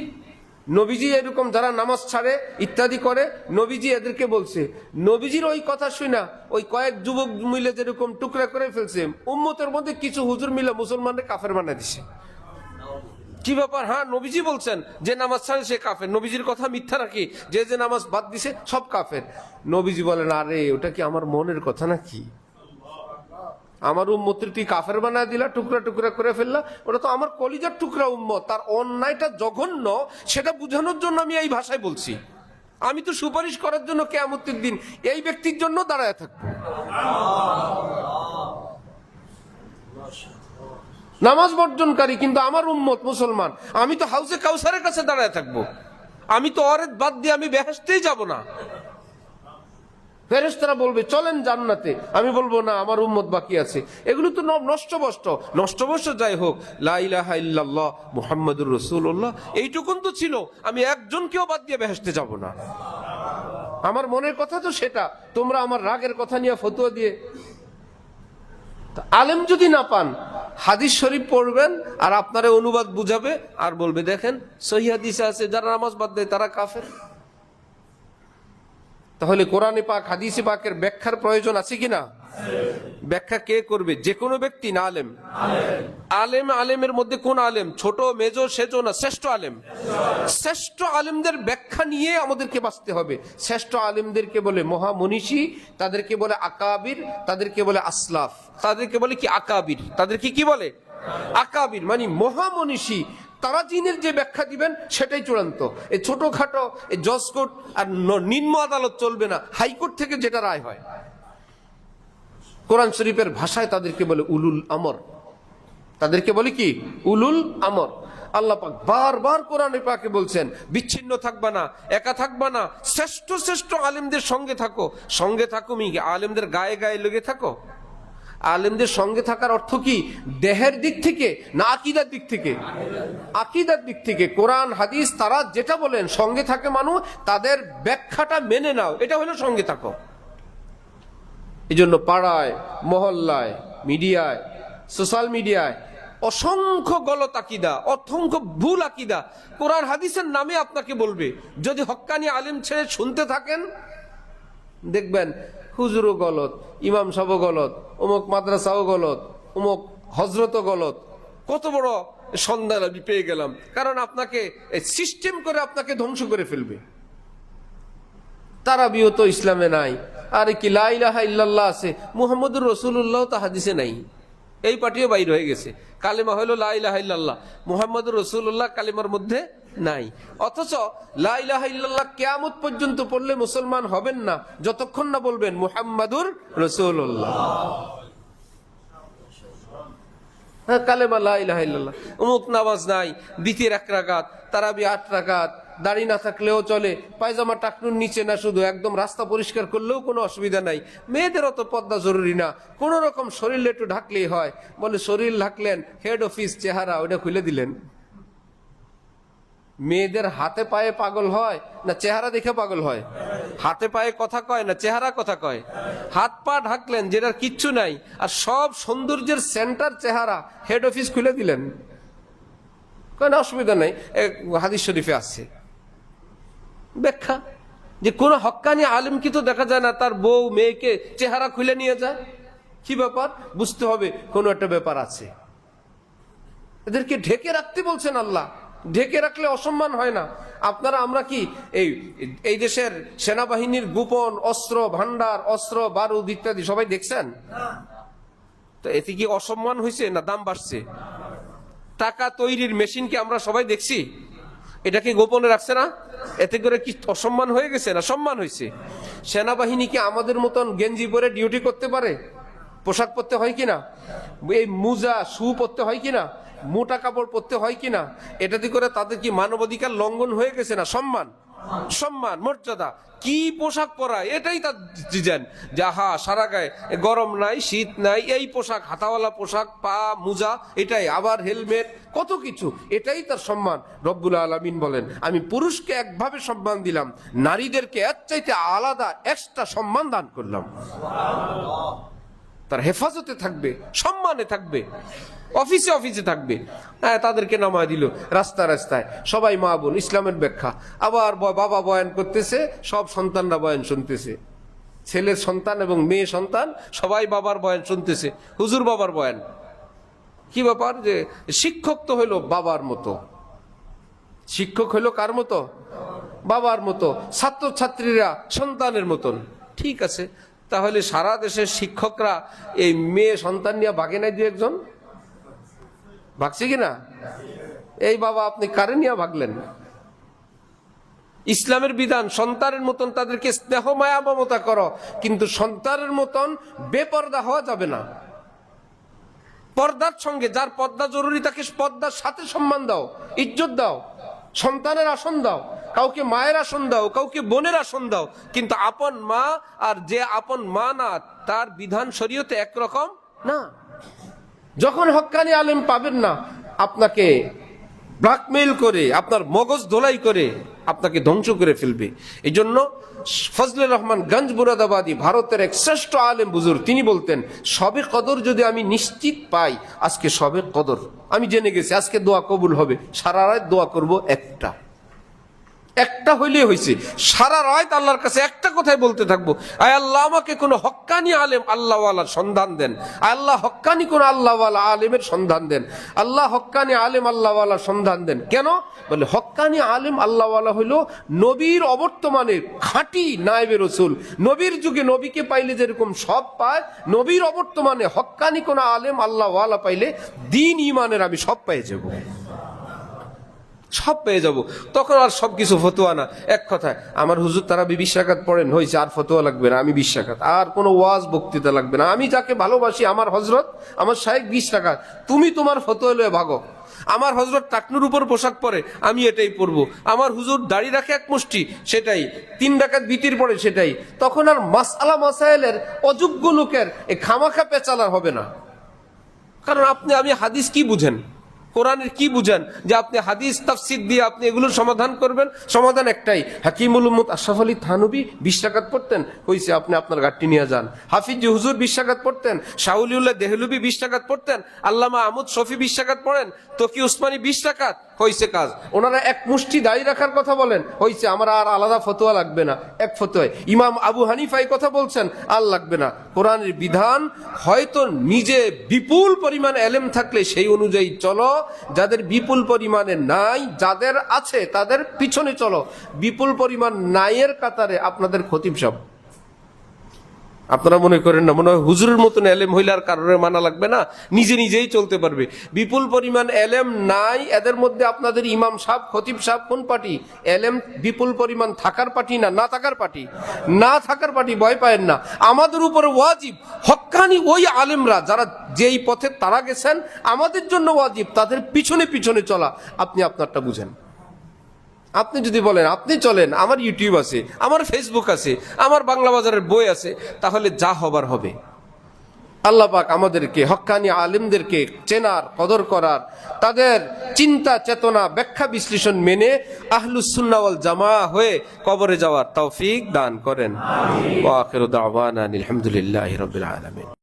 নবীজি এরকম যারা নামাজ ছাড়ে ইত্যাদি করে, নবীজি এদেরকে বলছে। নবীজির ওই কথা শুনা ওই কয়েক যুবক মিলে যেরকম টুকরা করে ফেলছে, উম্মতের মধ্যে কিছু হুজুর মিলে মুসলমানদের কাফের বানায় দিছে। কি ব্যাপার? হ্যাঁ, নবীজি বলছেন যে নামাজ ছাড়ে সে কাফের। নবীজির কথা মিথ্যা নাকি? যে যে নামাজ বাদ দিছে সব কাফের। নবীজি বলেন আরে ওটা কি আমার মনের কথা নাকি? আমার উম্মতের তুই কাফের বানায় দিলা, টুকরা টুকরা করে ফেললা। ওটা তো আমার কলিজার টুকরা উম্মত, তার অন্যায়টা জঘন্য, সেটা বোঝানোর জন্য আমি এই ভাষায় বলছি। আমি তো সুপারিশ করার জন্য কিয়ামতের দিন এই ব্যক্তির জন্য দাঁড়ায় থাকবো। নামাজ বর্জনকারী কিন্তু আমার উম্মত মুসলমান, আমি তো হাউজে কাউসারের কাছে দাঁড়ায় থাকবো। আমি তো অরেদ বাদ দিয়ে আমি বেহেশতেই যাব না। ফেরেশতারা বলবে চলেন জান্নাতে, আমি বলবো না আমার উম্মত বাকি আছে। এগুলো তো নষ্টভ্রষ্ট যাই হোক, লা ইলাহা ইল্লাল্লাহ মুহাম্মাদুর রাসূলুল্লাহ এইটুকুন তো ছিল। আমি একজনকেও বাদ দিয়ে বেহেশতে যাব না। আমার মনের কথা তো সেটা। তোমরা আমার রাগের কথা নিয়ে ফতোয়া দিয়ে, আলেম যদি না পান হাদিস শরীফ পড়বেন আর আপনারে অনুবাদ বুঝাবে আর বলবে দেখেন সহিহ হাদিসে আছে যারা নামাজ বাদ দেয় তারা কাফের। তাহলে কোরআনে পাক হাদিসে পাকের ব্যাখ্যার প্রয়োজন আছে কিনা? ব্যাখ্যা কে করবে? যে কোনো ব্যক্তি না আলেম? আলেমের মধ্যে কোন আলেম? ছোট মেজো সেজো না, শ্রেষ্ঠ আলেম। শ্রেষ্ঠ আলেমদের ব্যাখ্যা নিয়ে আমাদেরকে বাঁচতে হবে। শ্রেষ্ঠ আলেমদেরকে বলে মহামনীষী, তাদেরকে বলে আকাবির, তাদেরকে বলে আসলাফ, তাদেরকে বলে কি আকাবির। তাদেরকে কি বলে? আকাবির মানে মহামনীষী। তারা জিনের যে ব্যাখ্যা দিবেন সেটাই চূড়ান্ত। এই ছোটখাটো এই জজ কোর্ট আর নিম্ন আদালত চলবে না, হাইকোর্ট থেকে যেটা রায় হয়। কোরআন শরীফের ভাষায় তাদেরকে বলে উলুল আমর। তাদেরকে বলে কি? উলুল আমর। আল্লাহ পাক বারবার কোরআনে পাকে বলছেন বিচ্ছিন্ন থাকবা না, একা থাকবা না, শ্রেষ্ঠ শ্রেষ্ঠ আলেমদের সঙ্গে থাকো। সঙ্গে থাকো মি আলেমদের গায়ে গায়ে লেগে থাকো। আলেমদের সঙ্গে থাকার অর্থ কি? দেহের দিক থেকে না আকীদার দিক থেকে? আকীদার দিক থেকে। কোরআন হাদিস তারা যেটা বলেন সঙ্গে থাকে মানুষ, তাদের ব্যাখ্যাটা মেনে নাও, এটা হলো সঙ্গে থাকো। এই জন্য পাড়ায়, মহল্লায়, মিডিয়ায়, সোশ্যাল মিডিয়ায় অসংখ্য গলত আকিদা, অসংখ্য ভুল আকিদা কোরআন হাদিসের নামে আপনাকে বলবে। যদি হক্কানি আলেম ছেড়ে শুনতে থাকেন দেখবেন হুজুরও গলত, ইমাম সাহেবও গলত, অমুক মাদ্রাসাও গলত, অমুক হজরতও গলত। কত বড় সন্ধান আমি পেয়ে গেলাম। কারণ আপনাকে সিস্টেম করে আপনাকে ধ্বংস করে ফেলবে। তারাবিও তো ইসলামে নাই। আরে কি লা ইলাহা ইল্লাল্লাহ আছে, মুহাম্মদুর রাসূলুল্লাহ তো হাদিসে নাই। এই পার্টিও বাইর হয়ে গেছে। কালেমা হলো লা ইলাহা ইল্লাল্লাহ, মুহাম্মদুর রাসূলুল্লাহ কালেমার মধ্যে নাই। অথচ লা ইলাহা ইল্লাল্লাহ কিয়ামত পর্যন্ত পড়লে মুসলমান হবেন না যতক্ষণ না বলবেন মুহাম্মদুর রাসূলুল্লাহ। কালেমা লা ইলাহা ইল্লাল্লাহ। অমুক নামাজ নাই, বিতির 1 রাকাত, তারাবি 8 রাকাত, দাড়ি না থাকলেও চলে, পায়জামা টাকনুর নিচে না, শুধু একদম রাস্তা পরিষ্কার করলেও কোনো অসুবিধা নাই। মেয়েদের অত পর্দা জরুরি না, কোন রকম শরীর একটু ঢাকলেই হয়। বলে শরীর ঢাকলেন, হেড অফিস চেহারা ওটা খুলে দিলেন। মেয়েদের হাতে পায়ে পাগল হয় না চেহারা দেখে পাগল হয়? হাতে পায়ে কথা কয় না চেহারা কথা কয়? হাত পা ঢাকলেন যেটার কিচ্ছু নাই, আর সব সৌন্দর্যের সেন্টার চেহারা, হেড অফিস খুলে দিলেন। কোনো অসুবিধা নাই, হাদিস শরীফে আছে ব্যাখ্যা যে কোন হক্কানি আলেম কি তো দেখা যায় না তার বউ মেয়েকে চেহারা খুলে নিয়ে যায়। কি ব্যাপার? বুঝতে হবে কোনো একটা ব্যাপার আছে। এদেরকে ঢেকে রাখতে বলছেন আল্লাহ। ঢেকে রাখলে অসম্মান হয় না? আমরা কি এই দেশের সেনাবাহিনীর গোপন অস্ত্র ভান্ডার, অস্ত্র বারুদ ইত্যাদি সবাই দেখছেন? তো এতে কি অসম্মান হয়েছে না দাম বাড়ছে? টাকা তৈরির মেশিনকে আমরা সবাই দেখছি, এটা কি গোপনে রাখছে না? এতে করে কি অসম্মান হয়ে গেছে না সম্মান হয়েছে? সেনাবাহিনী কি আমাদের মতন গেঞ্জি পরে ডিউটি করতে পারে? পোশাক পরতে হয় কিনা? এই মোজা শু পরতে হয় কিনা? মোটা কাপড় পরতে হয় কিনা? এটাতে করে তাদের কি মানবাধিকার লঙ্ঘন হয়ে গেছে না? সম্মান, সম্মান, মর্যাদা। কি পোশাক পরা, এটাই তার ডিজাইন। যাহা সারা গায়ে, গরম নাই শীত নাই, এই পোশাক, হাতাওয়ালা পোশাক, পা মোজা, এটাই, আবার হেলমেট, কত কিছু, এটাই তার সম্মান। রব্বুল আলামিন বলেন, আমি পুরুষকে একভাবে সম্মান দিলাম, নারীদেরকে এর চাইতে আলাদা এক্সট্রা সম্মান দান করলাম। তার হেফাজতে থাকবে, সম্মানে থাকবে, অফিসে অফিসে থাকবে। হ্যাঁ, তাদেরকে নামায় দিল রাস্তায় রাস্তায়, সবাই মা বোন, ইসলামের ব্যাখ্যা। আবার বাবা বয়ান করতেছে, সব সন্তানরা বয়ান শুনতেছে, ছেলের সন্তান এবং মেয়ে সন্তান সবাই বাবার বয়ান শুনতেছে, হুজুর বাবার বয়ান। কি ব্যাপার? যে শিক্ষক তো হইলো বাবার মতো, শিক্ষক হইলো কার মতো? বাবার মতো। ছাত্রছাত্রীরা সন্তানের মতন। ঠিক আছে, তাহলে সারা দেশের শিক্ষকরা এই মেয়ে সন্তান নিয়ে ভাগে নাই? দু একজন ভাগছে কিনা? এই বাবা, আপনি কারে নিয়ে ভাগলেন? ইসলামের বিধান, সন্তানের মতন তাদেরকে স্নেহ মায়া মমতা করো, কিন্তু সন্তানের মতন বেপর্দা হওয়া যাবে না। পর্দার সঙ্গে, যার পর্দা জরুরি তাকে পর্দার সাথে সম্মান দাও, ইজ্জত দাও, সন্তানের আসন দাও, কাউকে মায়ের আসন দাও, কাউকে বোনের আসন দাও, কিন্তু আপন মা আর যে আপন মা না, তার বিধান শরীয়তে একরকম না। যখন হক্কানি আলেম পাবেন না, আপনাকে ব্ল্যাকমেইল করে, আপনার মগজ ধোলাই করে আপনাকে ধ্বংস করে ফেলবে। এই জন্য ফজলে রহমান গঞ্জ মুরাদাবাদী, ভারতের এক শ্রেষ্ঠ আলেম বুজুর্গ, তিনি বলতেন, সবে কদর যদি আমি নিশ্চিত পাই, আজকে সবে কদর আমি জেনে গেছি, আজকে দোয়া কবুল হবে, সারা রাত দোয়া করব একটা হইলে হয়েছে, সারা রাত আল্লাহর কাছে একটা কথাই বলতে থাকবো, আয় আল্লাহ, আমাকে কোন হক্কানি আলেম আল্লাহওয়ালার সন্ধান দেন, আল্লাহ হক্কানি কোন আল্লাহওয়ালা আলেমের সন্ধান দেন, আল্লাহ হক্কানি আলেম আল্লাহওয়ালার সন্ধান দেন। কেন বলে? হক্কানি আলেম আল্লাহওয়ালা হইল নবীর অবর্তমানে খাঁটি নায়েবে রসুল। নবীর যুগে নবীকে পাইলে যেরকম সব পায়, নবীর অবর্তমানে হক্কানি কোন আলেম আল্লাহওয়ালা পাইলে দিন ইমানের আমি সব পেয়ে যাব, সব পেয়ে যাব। তখন আর সবকিছু ফতোয়া না। এক কথায়, আমার হুজুর তারা 20 রাকাত পড়েন, হয়েছে, আর ফতোয়া লাগবে না, আমি 20 রাকাত, আর কোনো ওয়াজ বক্তৃতা লাগবে না, আমি যাকে ভালোবাসি, আমার হজরত, আমার শায়েখ 20 রাকাত, তুমি তোমার ফতোয়া লয়ে ভাগো। আমার হজরত টাকনুর উপর পোশাক পরে, আমি এটাই পরবো। আমার হুজুর দাড়ি রাখে এক মুষ্টি, সেটাই। 3 রাকাত বিতির পরে, সেটাই। তখন আর মাসআলা মাসাইলের অযোগ্য লোকের এই খামাখা পেচালার হবে না। কারণ আমি হাদিস কি বুঝেন, কোরআনের কি বুঝেন যে আপনি হাদিস তাফসীর দিয়ে আপনি এগুলোর সমাধান করবেন? সমাধান একটাই। হাকিমুল উম্মত আশরাফ আলী থানভী 20 রাকাত পড়তেন, কইছে আপনি আপনার গাড়ি নিয়ে যান। হাফিজ হুজুর 20 রাকাত পড়তেন, শাউলিউল্লাহ দেহলভী 20 রাকাত পড়তেন, আল্লামা আহমদ শফি 20 রাকাত পড়েন, তকি উসমানী 20 রাকাত, হইছে কাজ। ওনারা এক মুষ্টি দাড়ি রাখার কথা বলেন, হইছে, আমার আর আলাদা ফতোয়া লাগবে না, এক ফতোয়ায়। ইমাম আবু হানিফা এই কথা বলছেন, আর লাগবে না। কোরআনের বিধান হয়তো নিজে বিপুল পরিমাণ এলেম থাকলে সেই অনুযায়ী চলো, যাদের বিপুল পরিমাণে নাই, যাদের আছে তাদের পিছনে চলো। বিপুল পরিমাণ নাইয়ের কাতারে আপনাদের খতিব সাহেব। আপনারা মনে করেন না মনে হয় হুজুরের মতন এলেম হইলে আর কারোর মানা লাগবে না, নিজে নিজেই চলতে পারবে? বিপুল পরিমাণ এলেম নাই, এদের মধ্যে আপনাদের ইমাম সাহেব, খতিব সাহেব কোন পার্টি? এলেম বিপুল পরিমাণ থাকার পার্টি না না থাকার পার্টি? না থাকার পার্টি। ভয় পায়েন না, আমাদের উপরে ওয়াজিব হক্কানি ওই আলেমরা যারা যেই পথে তারা গেছেন, আমাদের জন্য ওয়াজিব তাদের পিছনে পিছনে চলা। আপনি আপনারটা বুঝেন। আপনি যদি বলেন আপনি চলেন, আমার ইউটিউব আছে, আমার ফেসবুক আছে, আমার বাংলা বাজারের বই আছে, তাহলে যা হবার হবে। আল্লাহ পাক আমাদেরকে হক্কানি আলেমদেরকে চেনার, কদর করার, তাদের চিন্তা চেতনা ব্যাখ্যা বিশ্লেষণ মেনে আহলুস সুন্নাহ ওয়াল জামাআহ হয়ে কবরে যাওয়ার তৌফিক দান করেন। ওয়া আখিরু দাওয়ানা আলহামদুলিল্লাহি রাব্বিল আলামিন।